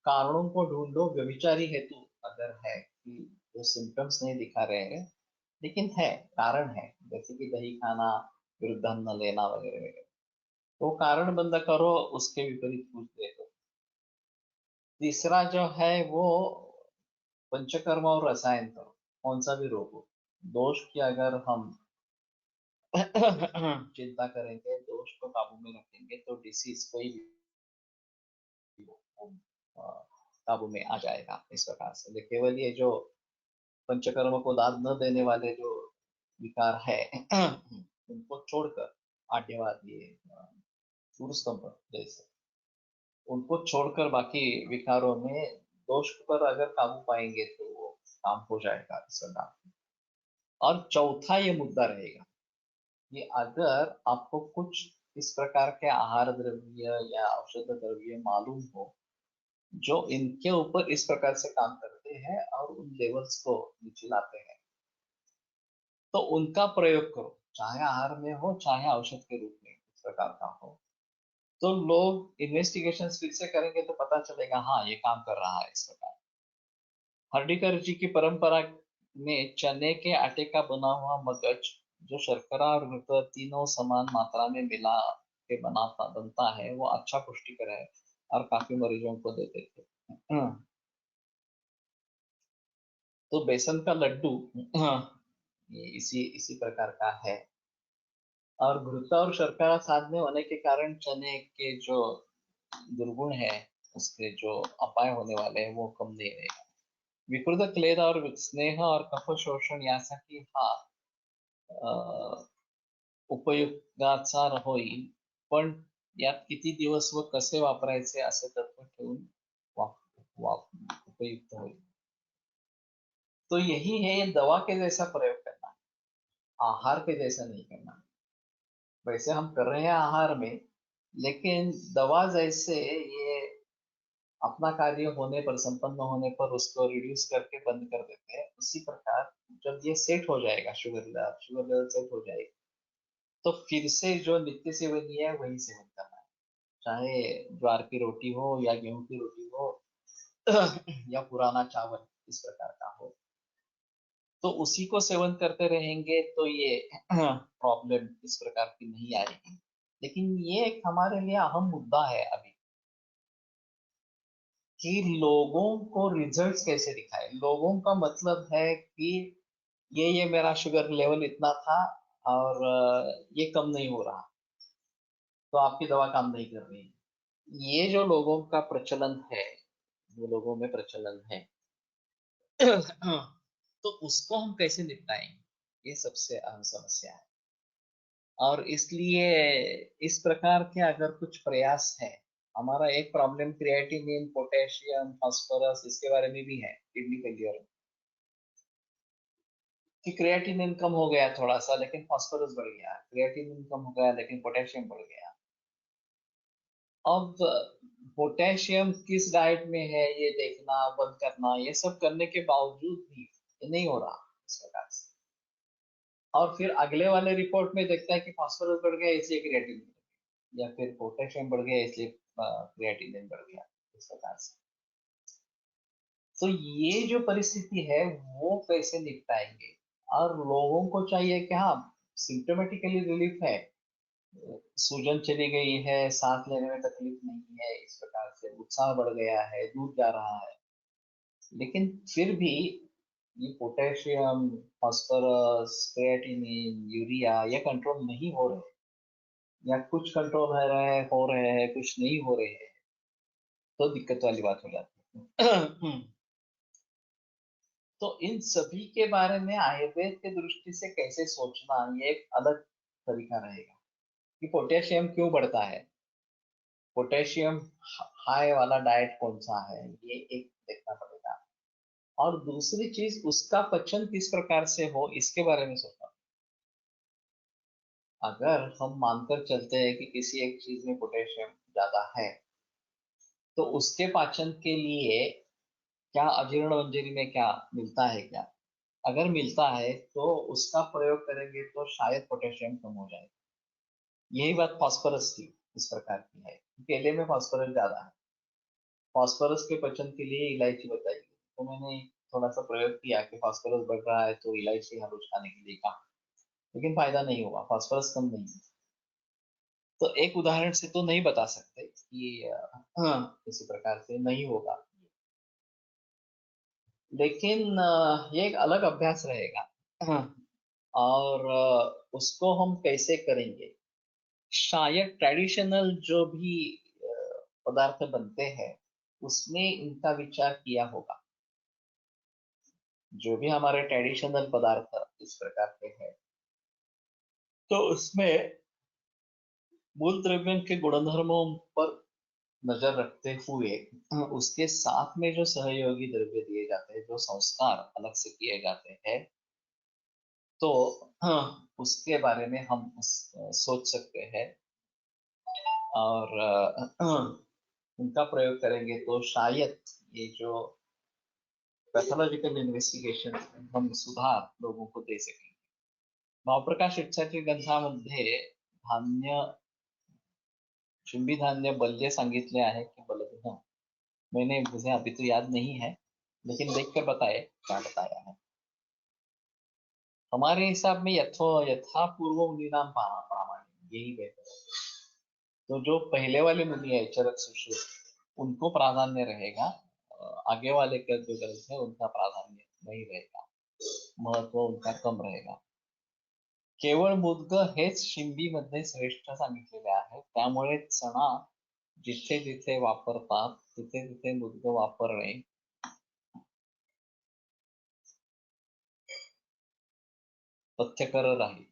कारणों को ढूंढो व्यभिचारी हेतु अगर है कि जो सिम्टम्स नहीं दिखा रहे हैं लेकिन है, कारण है, जैसे कि दही खाना, विरुद्धान्न लेना वगैरह वगैरह, तो कारण बंद करो, उसके विपरीत कुछ देखो। तीसरा जो है वो पंचकर्म और रसायन करो, कौन सा भी रोग हो। दोष की अगर हम चिंता करेंगे, दोष को काबू में रखेंगे तो डिसीज कोई भी अ, काबू में आ जाएगा इस प्रकार से। केवल ये जो पंचकर्म को दाद न देने वाले जो विकार है उनको छोड़कर, आड्यवाद, ये सूर्यस्तंभ जैसे, उनको छोड़कर बाकी विकारों में दोष पर अगर काबू पाएंगे तो वो काम हो जाएगा इस प्रकार। और चौथा ये मुद्दा रहेगा कि अगर आपको कुछ इस प्रकार के आहार द्रव्य या औषध द्रव्य मालूम हो जो इनके ऊपर इस प्रकार से काम करते हैं और उन लेवल्स को नीचे लाते हैं, तो उनका प्रयोग करो, चाहे आहार में हो चाहे औषध के रूप में इस प्रकार का हो। तो लोग इन्वेस्टिगेशन फिर से करेंगे तो पता चलेगा हाँ ये काम कर रहा है इस प्रकार। हर्डीकर जी की परंपरा में चने के आटे का बना हुआ मगज, जो शर्करा और घृत तीनों समान मात्रा में मिला के बनता है, वो अच्छा पुष्टिकर है और काफी मरीजों को देते थे। तो बेसन का लड्डू ये इसी इसी प्रकार का है। और घृत और शर्करा साथ में होने के कारण चने के जो दुर्गुण है, उसके जो अपाय होने वाले हैं वो कम नहीं रहेगा। विकृत क्लेद और स्नेह और कफ शोषण यासाठी हा उपयुक्ताचा होईल, पण यात किती दिवस व कसे वापरायचे असे तत्व ठेवून उपयुक्त होईल। तो यही है, दवा के जैसा प्रयोग करना, आहार के जैसा नहीं करना। वैसे हम कर रहे हैं आहार में, लेकिन दवा जैसे ये अपना कार्य होने पर, संपन्न होने पर उसको रिड्यूस करके बंद कर देते हैं, उसी प्रकार जब ये सेट हो जाएगा, शुगर लेवल सेट हो जाएगी, तो फिर से जो नित्य सेवनीय है वही सेवन करना है। चाहे ज्वार की रोटी हो या गेहूं की रोटी हो या पुराना चावल इस प्रकार का हो, तो उसी को सेवन करते रहेंगे तो ये प्रॉब्लम इस प्रकार की नहीं आएगी। लेकिन ये एक हमारे लिए अहम मुद्दा है अभी कि लोगों को रिजल्ट्स कैसे दिखाए। लोगों का मतलब है कि ये मेरा शुगर लेवल इतना था और ये कम नहीं हो रहा, तो आपकी दवा काम नहीं कर रही। ये जो लोगों का प्रचलन है, जो लोगों में प्रचलन है तो उसको हम कैसे निपटाएंगे, ये सबसे अहम समस्या है। और इसलिए इस प्रकार के अगर कुछ प्रयास है, हमारा एक प्रॉब्लम क्रिएटिनिन, पोटेशियम, फास्फोरस, इसके बारे में भी है किडनी फेलियर, कि क्रिएटिनिन कम हो गया थोड़ा सा लेकिन फास्फोरस बढ़ गया, क्रिएटिनिन कम हो गया लेकिन पोटेशियम बढ़ गया। अब पोटेशियम किस डाइट में है ये देखना, बंद करना, ये सब करने के बावजूद भी ये नहीं हो रहा इस प्रकार से। और फिर अगले वाले रिपोर्ट में देखता है कि फास्फोरस बढ़ गया इसलिए क्रिएटिनिन बढ़ गया, या फिर पोटेशियम बढ़ गया इसलिए क्रिएटिनिन बढ़ गया इस प्रकार से। तो ये जो परिस्थिति है वो कैसे निपटाएंगे। और लोगों को चाहिए कि हाँ, सिम्टोमेटिकली रिलीफ है, सूजन चली गई है, सांस लेने में तकलीफ नहीं है, इस प्रकार से उत्साह बढ़ गया है, दूध जा रहा है। लेकिन फिर भी ये पोटेशियम, फास्फोरस, क्रिएटिनिन, यूरिया ये कंट्रोल नहीं हो रहे, या कुछ कंट्रोल हो रहे हैं, कुछ नहीं हो रहे हैं, तो दिक्कत वाली बात हो जाती है। तो इन सभी के बारे में आयुर्वेद के दृष्टि से कैसे सोचना, ये एक अलग तरीका रहेगा कि पोटेशियम क्यों बढ़ता है, पोटेशियम हाई वाला डाइट कौन सा है, ये एक देखना पड़ेगा। और दूसरी चीज, उसका पचन किस प्रकार से हो, इसके बारे में सोचना। अगर हम मानकर चलते हैं कि किसी एक चीज में पोटेशियम ज्यादा है, तो उसके पाचन के लिए क्या अजीर्ण मंजरी में क्या मिलता है क्या? अगर मिलता है तो उसका प्रयोग करेंगे तो शायद पोटेशियम कम हो जाए। यही बात फास्फोरस की इस प्रकार की है, केले में फास्फोरस ज्यादा है। फास्फोरस के पचन के लिए इलायची बताई गई, तो मैंने थोड़ा सा प्रयोग किया कि फास्फोरस बढ़ रहा है तो इलायची हर रोज खाने के लिए कहा, लेकिन फायदा नहीं हुआ, फास्फोरस कम नहीं है। तो एक उदाहरण से तो नहीं बता सकते कि किसी प्रकार से नहीं होगा, लेकिन ये एक अलग अभ्यास रहेगा। और उसको हम कैसे करेंगे, शायद ट्रेडिशनल जो भी पदार्थ बनते हैं उसमें इनका विचार किया होगा। जो भी हमारे ट्रेडिशनल पदार्थ इस प्रकार के हैं, तो उसमें मूल द्रव्यों के गुणधर्मों पर नजर रखते हुए उसके साथ में जो सहयोगी द्रव्य दिए जाते हैं, जो संस्कार अलग से किए जाते हैं, तो उसके बारे में हम सोच सकते हैं। और उनका प्रयोग करेंगे तो शायद ये जो पैथोलॉजिकल इन्व्हेस्टिगेशन हम सुधार लोगों को दे सकेंगे। भावप्रकाश इत्साची ग्रंथामध्ये धान्य, शिंबी धान्य बल्य सांगितले आहे कि बलग्न, मैंने मुझे अभी तो याद नहीं है, लेकिन देख कर बताए क्या बताया है। हमारे हिसाब में यथा पूर्व मुनिनाम प्रामाण्य यही बेहतर है। तो जो पहले वाले मुनि है चरक सुश्रुत, उनको प्राधान्य रहेगा। आगे वाले के जो ग्रंथ है उनका प्राधान्य नहीं रहेगा, महत्व उनका कम रहेगा। केवळ मुद्ग हेच शिंबीमध्ये श्रेष्ठ सांगितलेले आहे, त्यामुळे चणा जिथे जिथे वापरतात तिथे तिथे मुद्ग वापरणे पथ्यकर राहील।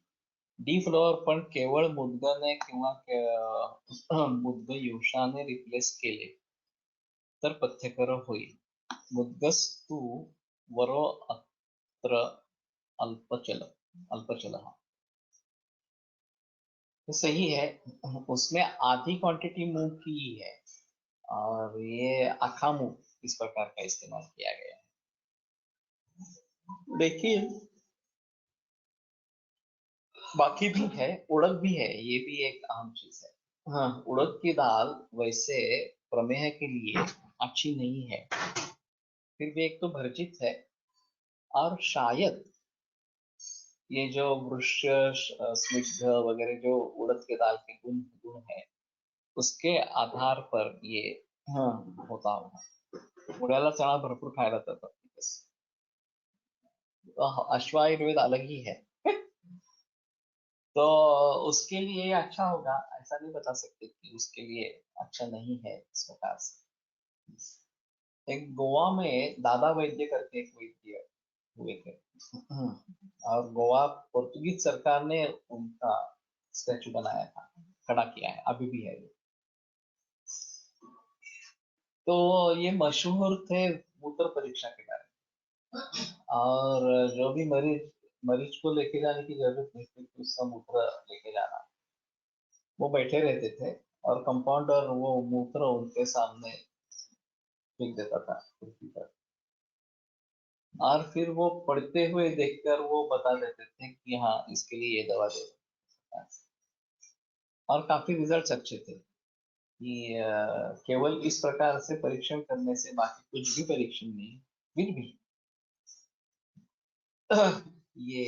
डी फ्लोअर पण केवळ मुद्गने किंवा मुद्ग युषाने रिप्लेस केले तर पथ्यकर होईल। मुद्गस्तु वरो अत्र अल्पचल अल्पचल, तो सही है। उसमें आधी क्वांटिटी मूंग की ही है, और ये आखा मूंग इस प्रकार का इस्तेमाल किया गया है। लेकिन बाकी भी है, उड़द भी है, ये भी एक अहम चीज है। हाँ, उड़द की दाल वैसे प्रमेह के लिए अच्छी नहीं है, फिर भी एक तो भर्जित है, और शायद ये जो वृक्ष स्निग्ध वगैरह जो उड़द के दाल के गुण गुण है, उसके आधार पर ये होता होगा। उड़्याला चना भरपूर खायला जातात, अश्वायुर्वेद अलग ही है। तो उसके लिए अच्छा होगा, ऐसा नहीं बता सकते कि उसके लिए अच्छा नहीं है इस प्रकार से। एक गोवा में दादा वैद्य करके एक वैद्य हुए थे। और गोवा पोर्तुगीज सरकार ने उनका स्टैचू बनाया था, खड़ा किया है, अभी भी है ये। तो ये मशहूर थे मूत्र परीक्षा के बारे में, और जो भी मरीज मरीज को लेके जाने की जरूरत नहीं थी कि उसका मूत्र लेके जाना, वो बैठे रहते थे और कंपाउंडर वो मूत्र उनके सामने फेंक देता था पृथ्वी पर, और फिर वो पढ़ते हुए देखकर वो बता देते थे कि हाँ इसके लिए ये दवा दे दो। और काफी रिजल्ट्स अच्छे थे कि केवल इस प्रकार से परीक्षण करने से, बाकी कुछ भी परीक्षण नहीं, फिर भी ये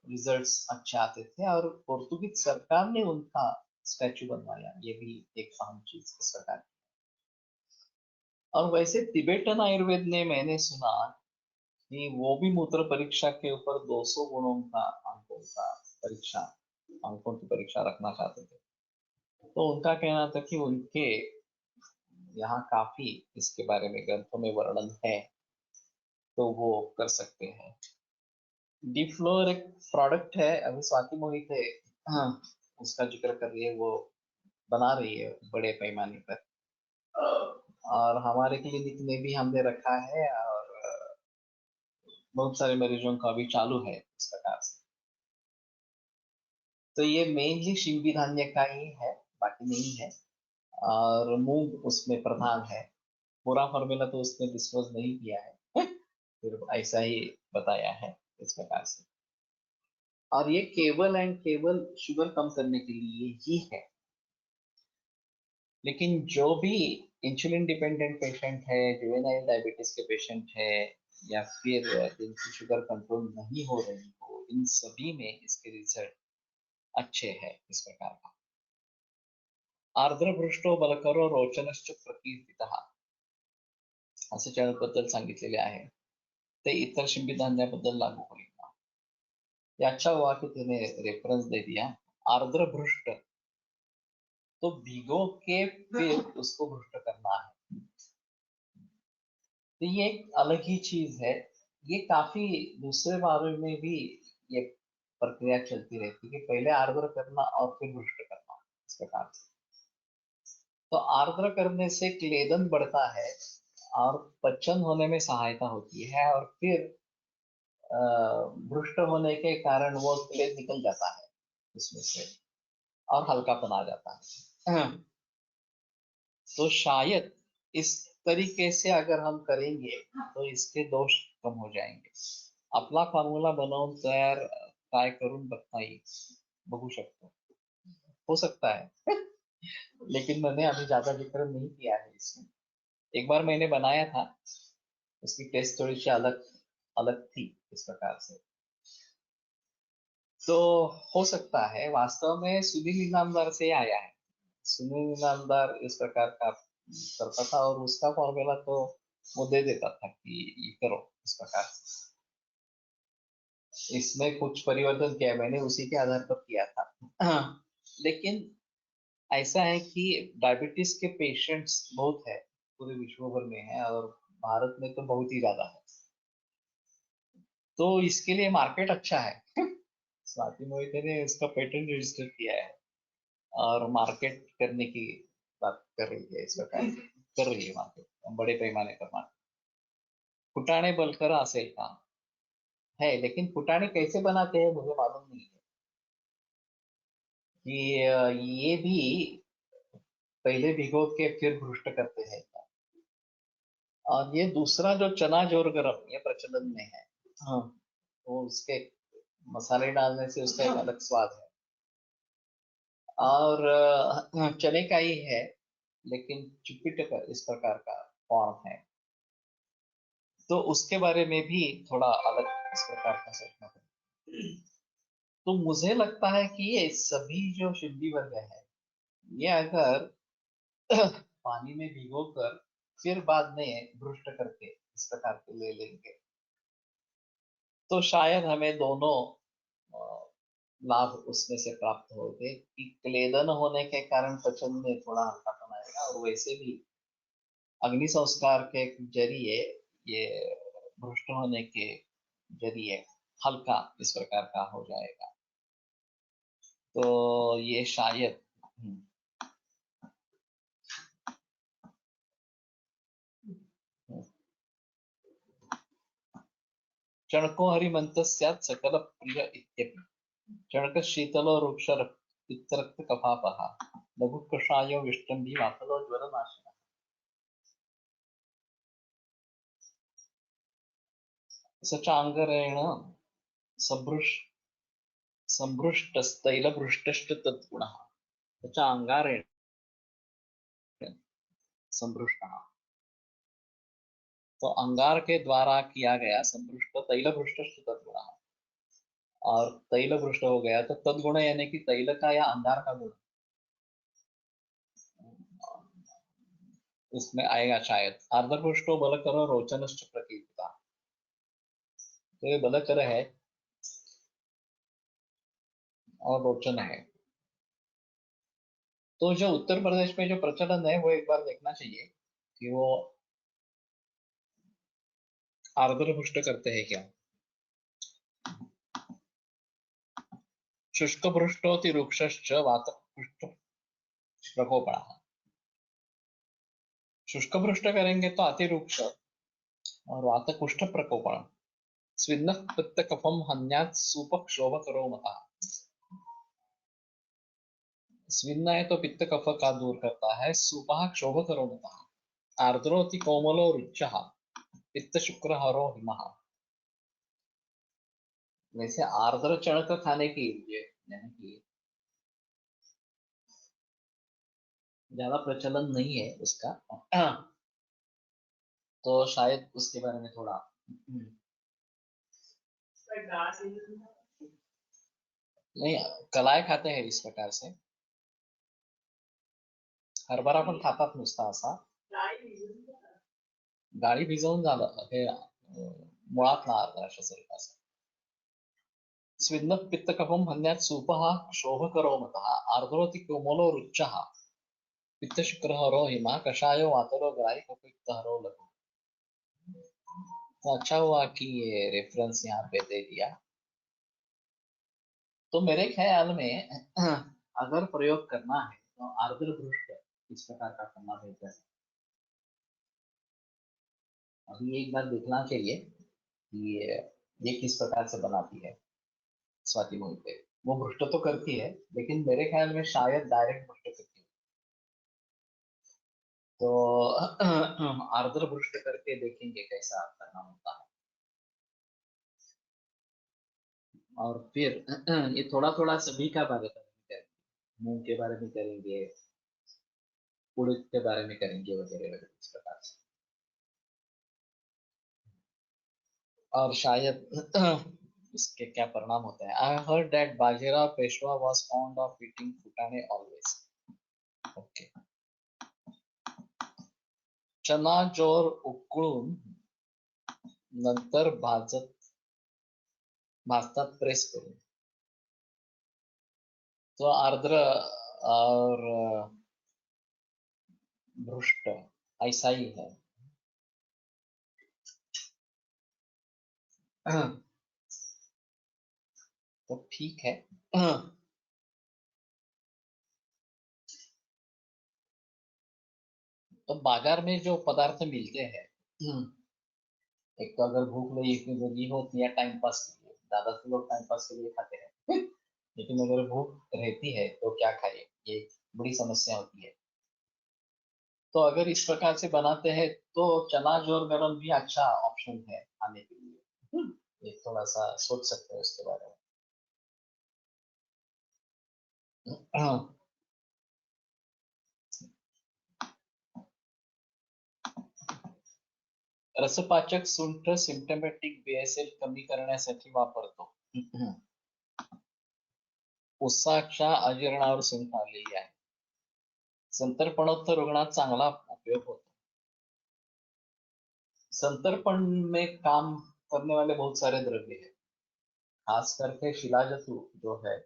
रिजल्ट्स अच्छे आते थे और पोर्तुगीज सरकार ने उनका स्टैचू बनवाया, ये भी एक अहम चीज इस प्रकार की। और वैसे तिबेटन आयुर्वेद ने मैंने सुना कि वो भी मूत्र परीक्षा के ऊपर 200 गुणों का अंकों का परीक्षा अंकों की परीक्षा रखना चाहते थे। तो उनका कहना था कि उनके यहाँ काफी इसके बारे में ग्रंथों में वर्णन है, तो वो कर सकते हैं। डीप फ्लोर एक प्रोडक्ट है, अभी स्वाति मोहित है, हाँ, उसका जिक्र कर रही है, वो बना रही है बड़े पैमाने पर, और हमारे क्लिनिक में भी हमने रखा है, और बहुत सारे मरीजों का भी चालू है इस प्रकार से। तो ये मेनली शिंपी धान्य का ही है, बाकी नहीं है, और मूंग उसमें प्रधान है। पूरा फॉर्मूला तो उसने डिस्क्लोज नहीं किया है सिर्फ ऐसा ही बताया है इस प्रकार से। और ये केवल एंड केवल शुगर कम करने के लिए ही है। लेकिन जो भी इंसुलिन डिपेंडेंट पेशेंट है, जुवेनाइल डायबिटीज के पेशेंट है, या फिर जिनकी शुगर कंट्रोल नहीं हो रही हो, इन सभी में इसके रिजल्ट अच्छे हैं इस प्रकार का। आर्द्रभृष्टो बलकरो रोचनश्च प्रकीर्तितः असे चॅनलबद्दल सांगितलेले आहे, ते इतर शिंपी धान्याबद्दल लागू होईल का? ये अच्छा हुआ कि तूने रेफरेंस दे दिया। आर्द्रभृष्ट, तो भिगो के फिर उसको भृष्ट करना है, तो ये एक अलग ही चीज है। ये काफी दूसरे बारे में भी ये प्रक्रिया चलती रहती है कि पहले आर्द्र करना और फिर भृष्ट करना इस प्रकार से। तो आर्द्र करने से क्लेदन बढ़ता है और पचन होने में सहायता होती है, और फिर भ्रष्ट होने के कारण वो क्लेद निकल जाता है उसमें से, और हल्कापन आ जाता है। तो शायद इस तरीके से अगर हम करेंगे तो इसके दोष कम हो जाएंगे। आपला फॉर्म्युला बनवून तयार ट्राय करून बघता येईल, बघू शकतो, हो सकता है लेकिन मैंने अभी ज्यादा जिक्र नहीं किया है इसमें। एक बार मैंने बनाया था, उसकी टेस्ट थोड़ी सी अलग अलग थी इस प्रकार से। तो हो सकता है वास्तव में सुनील इनामदार से आया है। सुनील इनामदार इस प्रकार का करता था, और उसका फॉर्मूला तो वो दे देता था कि ये करो इस प्रकार से। इसमें कुछ परिवर्तन किया, मैंने उसी के आधार पर किया था लेकिन ऐसा है कि डायबिटीज के पेशेंट्स बहुत है, पूरे विश्व भर में है, और भारत में तो बहुत ही ज्यादा है। तो इसके लिए मार्केट अच्छा है स्वाति मोहिते ने इसका पेटेंट रजिस्टर किया है, और मार्केट करने की बात कर रही है इस प्रकार से, कर रही है मार्केट बड़े पैमाने पर मार्केट। फुटाणे बलकर असेल का है, लेकिन फुटाणे कैसे बनाते हैं मुझे मालूम नहीं है कि ये भी पहले भिगो के फिर भ्रुष्ट करते हैं। और ये दूसरा जो चना जोर गरम, ये प्रचलन में है, हाँ, तो उसके मसाले डालने से उसका एक अलग स्वाद है, और चने का ही है, लेकिन चिपिट का इस प्रकार का फॉर्म है। तो उसके बारे में भी थोड़ा अलग इस प्रकार का सोचना पड़ेगा। तो मुझे लगता है कि ये सभी जो सिद्धि वर्ग है, ये अगर पानी में भिगोकर फिर बाद में भ्रुष्ट करके इस प्रकार के ले लेंगे, तो शायद हमें दोनों अ, लाभ उसमें से प्राप्त होंगे कि क्लेदन होने के कारण पचन में थोड़ा हल्कापन आएगा, और वैसे भी अग्नि संस्कार के जरिए ये भ्रष्ट होने के जरिए हल्का इस प्रकार का हो जाएगा। तो ये शायद चणको हरिमंत स्यात् सकल प्रिय इत्यपि चणक शीतलो वृक्ष पित्तरक्त कफापः लघु कषायो विष्टंभी वातलो ज्वर नाशनः। सचांगरेण सभृश संभृष्टस्तैलभृष्टश्च तद्गुणः, सचांगारेण संभृष्टः, तो अंगार के द्वारा किया गया संभृष्ट तैलभृष्टश्च तद्गुणः, और तैल पृष्ठ हो गया तो तदगुण यानी कि तैल का या अंगार का गुण उसमें आएगा शायद। आर्द्र पृष्ठो बल करो रोचनश्च प्रकीर्तिता, तो ये बल कर है और रोचन है। तो जो उत्तर प्रदेश में जो प्रचलन है वो एक बार देखना चाहिए कि वो आर्द्र पृष्ठ करते हैं क्या। शुष्क पृष्ठोति वृक्षश्च वात पृष्ठ प्रकोपणः, शुष्क पृष्ठ करेंगे तो अति वृक्ष और वात कुष्ठ प्रकोपण। स्विन्न पित्त कफम हन्यात सूप क्षोभ करो मता, स्विन्न है तो पित्त कफ का दूर करता है, सूपः क्षोभ करो मता। आर्द्रोति कोमलो रुचः पित्त शुक्र हरो हिमः। वैसे आर्द्र चणक खाने के लिए यानी कि ज्यादा प्रचलन नहीं है उसका, तो शायद उसके बारे में थोड़ा नहीं, कलाय खाते हैं इस प्रकार से। हरभरा पण खातात नुसता असा, डाळी भिजवून झालं हे मुळात ना अर्धा अशा स्वरूपाचा। स्विन्न पित्त कफम हन्यात सूपः क्षोभ करो मतः, आर्द्रोति कोमलो रुच्चः पित्त शुक्र हरो हिमा, कषायो वातरो ग्राही कपित्त हरो लघु। तो अच्छा हुआ कि ये रेफरेंस यहाँ पे दे दिया। तो मेरे ख्याल में अगर प्रयोग करना है तो आर्द्र पृष्ठ इस प्रकार का करना बेहतर है। अभी एक बार देखना चाहिए कि ये किस प्रकार से बनाती है स्वाति मोहिते। वो भ्रष्ट तो करती है लेकिन मेरे ख्याल में शायद डायरेक्ट भ्रष्ट करती है। तो आर्द्र भ्रष्ट करके देखेंगे कैसा करना होता है। और फिर ये थोड़ा थोड़ा सभी का बारे में करेंगे, मूंग के बारे में करेंगे, उड़द के बारे में करेंगे वगैरह वगैरह इस प्रकार से। और शायद इसके क्या परिणाम होते हैं। I heard that Bajirao Peshwa was fond of eating phutane always. Okay. चना जोर उकळून नंतर भाजतात प्रेस करून, तो आर्द्र और भ्रष्ट ऐसा ही है। तो ठीक है। तो बाजार में जो पदार्थ मिलते हैं, एक तो अगर भूख लगी होती है टाइम पास के लिए, ज्यादातर लोग टाइम पास के लिए खाते हैं। लेकिन अगर भूख रहती है तो क्या खाए, ये बड़ी समस्या होती है। तो अगर इस प्रकार से बनाते हैं तो चना जोर गरम भी अच्छा ऑप्शन है खाने के लिए। ये थोड़ा सा सोच सकते हैं उसके बारे में। रसपाचक सुंठ सिम्पटमॅटिक बीएसएल कमी करण्यासाठी वापरतो। उसाच्या अजीर्णावर सुंठ आलेली आहे। संतर्पणोत्तर रुग्णात चांगला उपयोग होतो। संतर्पण में काम करने वाले बहुत सारे द्रव्य हैं, खास करके शिलाजतु जो है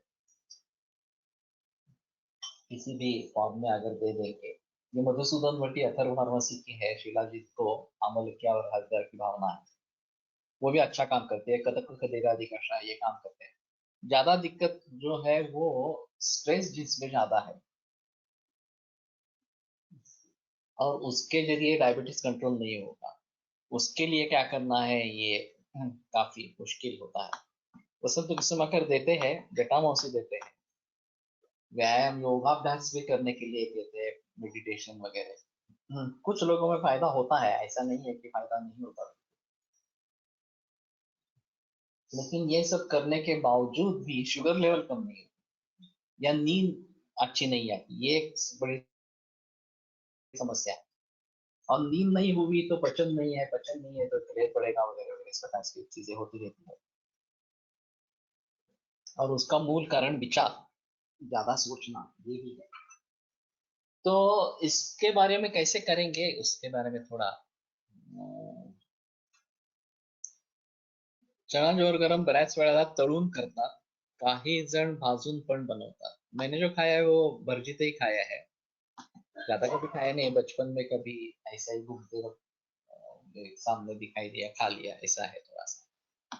किसी भी फॉर्म में अगर दे देंगे। ये मधुसूदन भट्टी अथर्व फार्मेसी की है, शिलाजीत को अमलकिया और हजदर की भावना है। वो भी अच्छा काम करते हैं, कथक कदेगादि कषाय ये काम करते हैं। ज्यादा दिक्कत जो है वो स्ट्रेस जिसमें ज्यादा है और उसके जरिए डायबिटीज कंट्रोल नहीं होगा, उसके लिए क्या करना है ये काफी मुश्किल होता है। वसंत विषमाकर देते हैं, जटामौसी देते हैं, व्यायाम योगाभ्यास भी करने के लिए देते हैं, मेडिटेशन वगैरह। कुछ लोगों में फायदा होता है, ऐसा नहीं है कि फायदा नहीं होता। लेकिन ये सब करने के बावजूद भी शुगर लेवल कम नहीं है या नींद अच्छी नहीं आती, ये एक बड़ी समस्या है। और नींद नहीं हुई तो पचन नहीं है, पचन नहीं है तो ढेर पड़ेगा वगैरह वगैरह, इस प्रकार की चीजें होती रहती है। और उसका मूल कारण विचार, ज्यादा सोचना, ये भी है। तो इसके बारे में कैसे करेंगे, उसके बारे में थोड़ा चणा जोर गरम बऱ्याच वेळेला तळून करतात, काही जण भाजून पण बनवतात। मैंने जो खाया है वो भर्जित ही खाया है, ज्यादा कभी खाया नहीं। बचपन में कभी ऐसा ही घूमते वक्त सामने दिखाई दिया, खा लिया, ऐसा है थोड़ा सा।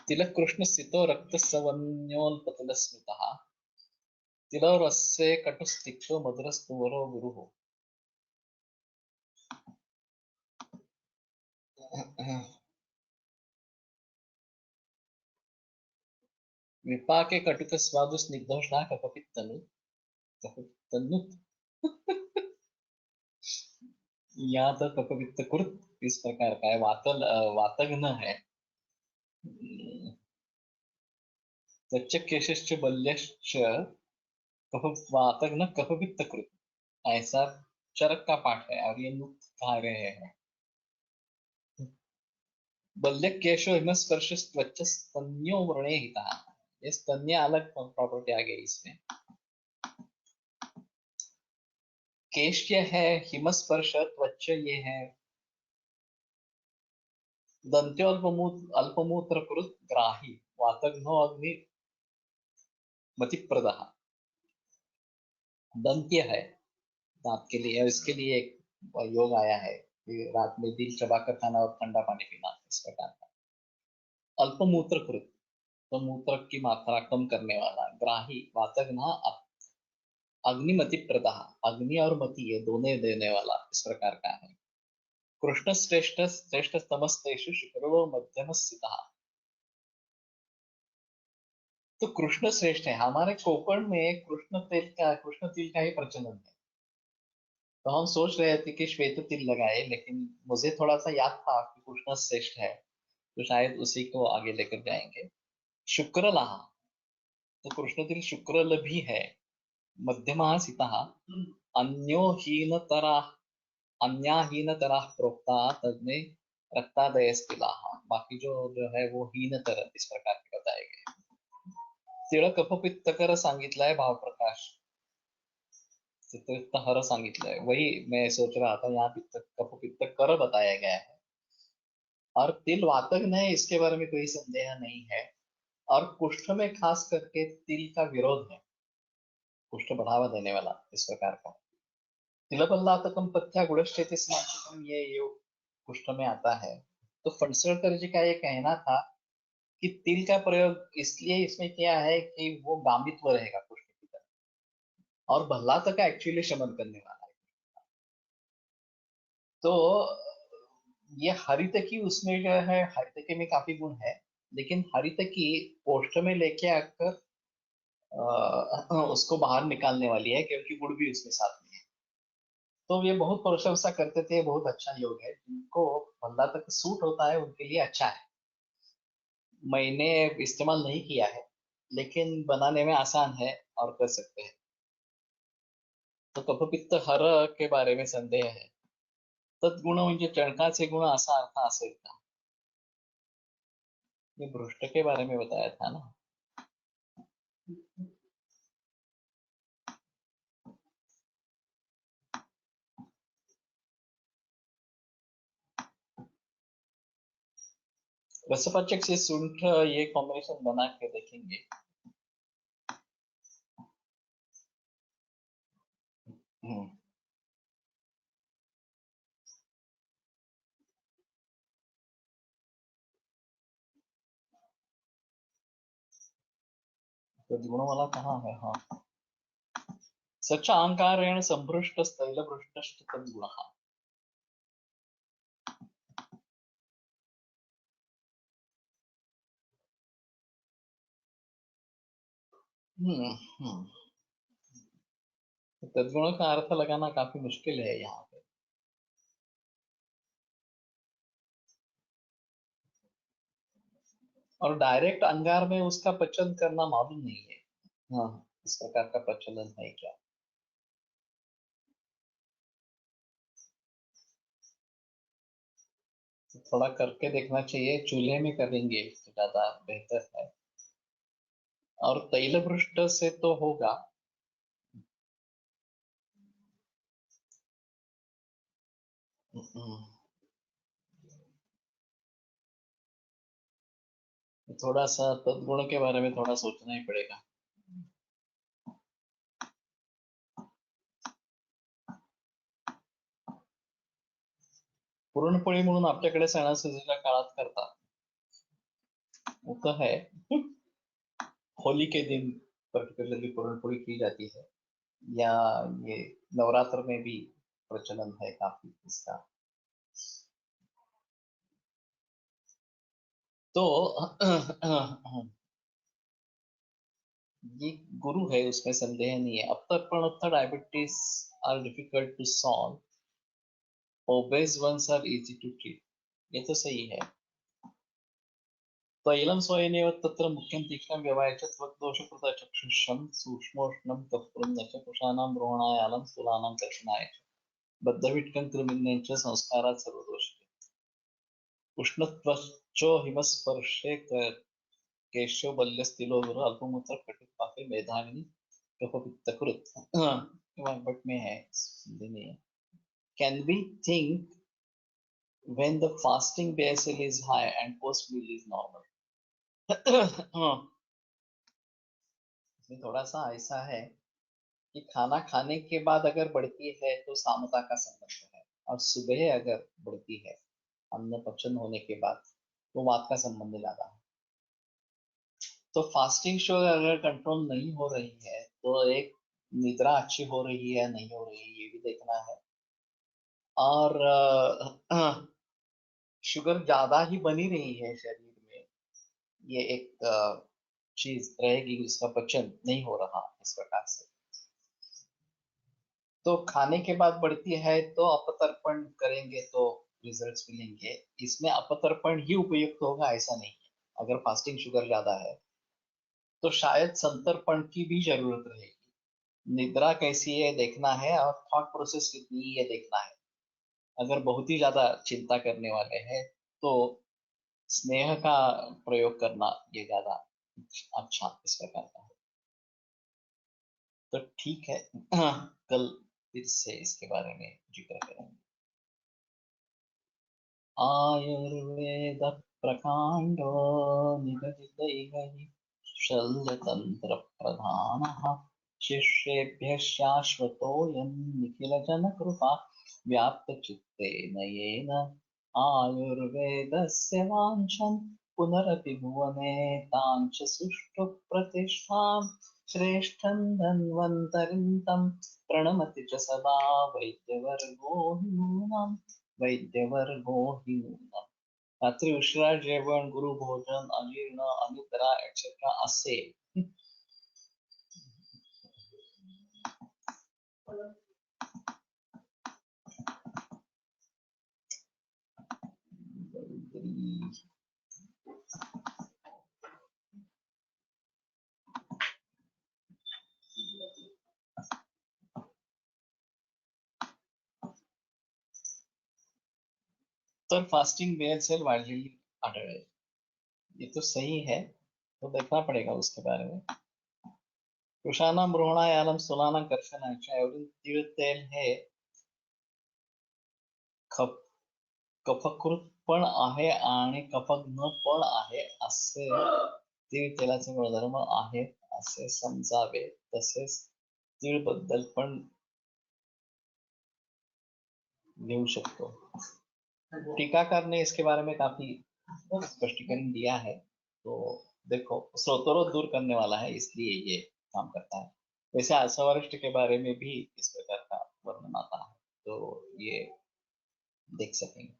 तिलक कृष्ण स्थितो रक्त सवन्योल्पतल स्मिता, तिलो रस्य कटुस्तिक्तो मधुरस्तुवरो गुरुः। विपाके कटुक स्वादु स्निग्धोष्णा कफपित्तनु, कफपित्तनु। यहाँ तो कफपित्त कुरुत इस प्रकार का है, वातग्न है। त्वच केशश्च बल्यश्च कफ वातग्न कफपित्त कृत, ऐसा चरक का पाठ है और ये नुक्त कहा गए हैं। बल्य केशो हिमस्पर्श त्वच स्तन्यो व्रणे हिता, ये स्तन्य अलग प्रॉपर्टी आ गई इसमें। केश ये है, हिमस्पर्श त्वच ये है, दंत्योल्पमूत्र कृत ग्राही, वातघ्नो अग्नि मतिप्रदः। दंत्य है दांत के लिए, इसके लिए एक योग आया है कि रात में दिल चबाकर खाना और ठंडा पानी पीना, इस प्रकार का। अल्पमूत्र कृत, तो मूत्र की मात्रा कम करने वाला। ग्राही, वातघ्ना अग्निमति प्रदाह, अग्नि और मति ये दोनों देने वाला, इस प्रकार का है। कृष्ण श्रेष्ठ श्रेष्ठ तमस्तेषु शुक्रो मध्यम स्थितः, तो कृष्ण श्रेष्ठ है। हमारे कोकण में कृष्ण तिल का ही प्रचलन है। तो हम सोच रहे थे कि श्वेत तिल लगाए, लेकिन मुझे थोड़ा सा याद था कि कृष्ण श्रेष्ठ है, तो शायद उसी को आगे लेकर जाएंगे। शुक्र लहा, तो कृष्ण तिल शुक्र भी है। मध्यमा सितः, अन्यो हीनतरा, अन्याहीनतरा प्रोक्ता तद्मे रक्तादयस्तिलाः, बाकी जो है वो हीनतर इस प्रकार के बताए गए। तिळक कफपित्तकर सांगितलाय भावप्रकाश, चित्रित हर सांगितलाय, वही मैं सोच रहा था, यहाँ पित्त कफ पित्त कर बताया गया है। और तिल वातक है, इसके बारे में कोई संदेह नहीं है। और कुष्ठ में खास करके तिल का विरोध है, कुष्ठ बढ़ावा देने वाला, इस प्रकार का। तिलपल्लातकम पथ्या गुणश्चेति स्मार्तकम, ये योग कुष्ठ में आता है। तो फणसलकर जी का ये कहना था कि तिल का प्रयोग इसलिए इसमें किया है कि वो गामित्व रहेगा कुष्ठ की तरह, और भल्लातक का एक्चुअली शमन करने वाला है। तो ये हरितकी उसमें जो है, हरितकी में काफी गुण है, लेकिन हरितकी कोष्ठ में लेके आकर उसको बाहर निकालने वाली है, क्योंकि गुड़ भी उसके साथ में है। तो ये बहुत प्रशंसा करते थे, बहुत अच्छा योग है, जिनको भल्ला तक सूट होता है उनके लिए अच्छा है। मैंने इस्तेमाल नहीं किया है, लेकिन बनाने में आसान है और कर सकते हैं। तो कफपित्त हर के बारे में संदेह है। तद्गुण म्हणजे चणकाचे गुण, असा अर्थ असेल का? ये भ्रष्ट के बारे में बताया था ना। रसपाचक से सूंठ, ये कॉम्बिनेशन बना के देखेंगे। हम्म, तो गुण वाला कहाँ है? हाँ, सच अहंकारेण संभृष्ट स्थैलभृष्ट तद्गुण। हम्म हम्म, तद्गुणों का अर्थ लगाना काफी मुश्किल है यहाँ पे। और डायरेक्ट अंगार में उसका पचन करना मालूम नहीं है। हाँ, इस प्रकार का प्रचलन है क्या? तो थोड़ा करके देखना चाहिए, चूल्हे में करेंगे तो ज्यादा बेहतर है। और तैलभृष्ट से तो होगा। थोड़ा सा तद्गुण के बारे में थोड़ा सोचना ही पड़ेगा। पुरणपोळी म्हणून आपल्याकडे सणासुदीच्या काळात करतात, वो तो है। होली के दिन पर्टिकुलरली पुरणपोळी की जाती है, या ये नवरात्र में भी प्रचलन है काफी इसका। तो ये गुरु है, उसमें संदेह नहीं है। अपतर्पण उत्तर diabetes are difficult to solve, obese ones are easy to treat, ये तो सही है। तैलं स्वयनेव तत्र मुख्यं तीक्ष्णं व्यवाय च त्वग्दोषकृतचक्षुषं सूक्ष्मोष्णं कफ्पुरं न च कुशानां रोहणायालं स्थूलानां कर्षणाय च बद्धविट्कं कृमिन्यं च संस्कारात् सर्वदोषिते उष्णत्वश्चो हिमस्पर्शे केशो बल्यस्तिलो गुरु अल्पमूत्र कटिपाके मेधाविनी कफपित्तकृत। बट में है, हिंदी में है। Can we think when the fasting BSL is high and post meal is normal? इसमें थोड़ा सा ऐसा है कि खाना खाने के बाद अगर बढ़ती है तो सामता का संबंध है, और सुबह अगर बढ़ती है अन्न पचन होने के बाद तो वात का संबंध ज्यादा है। तो फास्टिंग शुगर अगर कंट्रोल नहीं हो रही है तो एक निद्रा अच्छी हो रही है नहीं हो रही है ये भी देखना है, और शुगर ज्यादा ही बनी रही है शरीर में, ये एक चीज रहेगी, उसका पचन नहीं हो रहा इस प्रकार से। तो खाने के बाद बढ़ती है तो अपतर्पण करेंगे तो रिजल्ट्स मिलेंगे। इसमें अपतर्पण ही उपयुक्त होगा ऐसा नहीं है। अगर फास्टिंग शुगर ज्यादा है तो शायद संतर्पण की भी जरूरत रहेगी। निद्रा कैसी है देखना है, और थॉट प्रोसेस कितनी है ये देखना है। अगर बहुत ही ज्यादा चिंता करने वाले हैं तो स्नेह का प्रयोग करना ये ज्यादा अच्छा इस प्रकार का है। तो ठीक है, कल फिर से इसके बारे में जिक्र करेंगे। आयुर्वेद प्रकांडो निगदितैः शल्यतंत्र प्रधानः शिष्येभ्यः शाश्वतोऽयं निखिलजनकृपा व्याप्तचित्तेन येन आयुर्वेदस्य वाञ्छन् पुनरपि भुवने ताञ्च सुष्ठु प्रतिष्ठां श्रेष्ठं धन्वन्तरिं तं प्रणमति च सदा वैद्यवर्गो हि नूनम् वैद्यवर्गो हि नूनम्। रात्री उशिरा जेवण, गुरु भोजन, अजीर्ण, अनिद्रा एक्सेट्रा असेल तर फास्टिंग बेअसेल वाढलेली आढळेल, ये तो सही है, तो देखना पड़ेगा उसके बारे में। कुशानां रोहणायालं स्थूलानां कर्षणाय एवढी तीळ तेल हे खप कफकृत पण आहे आणि कफघ्न पण आहे असे तीळ तेलाचे गुणधर्म आहेत असे समजावे। तसेच तीळ बद्दल पण घेऊ शकतो। टीकाकार ने इसके बारे में काफी स्पष्टीकरण दिया है, तो देखो स्रोतोरोध दूर करने वाला है इसलिए ये काम करता है। वैसे आसवरिष्ठ के बारे में भी इस प्रकार का वर्णन आता है, तो ये देख सकेंगे।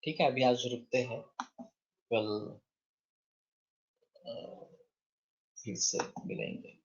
ठीक है, अभी आज रुकते हैं, कल फिर से मिलेंगे।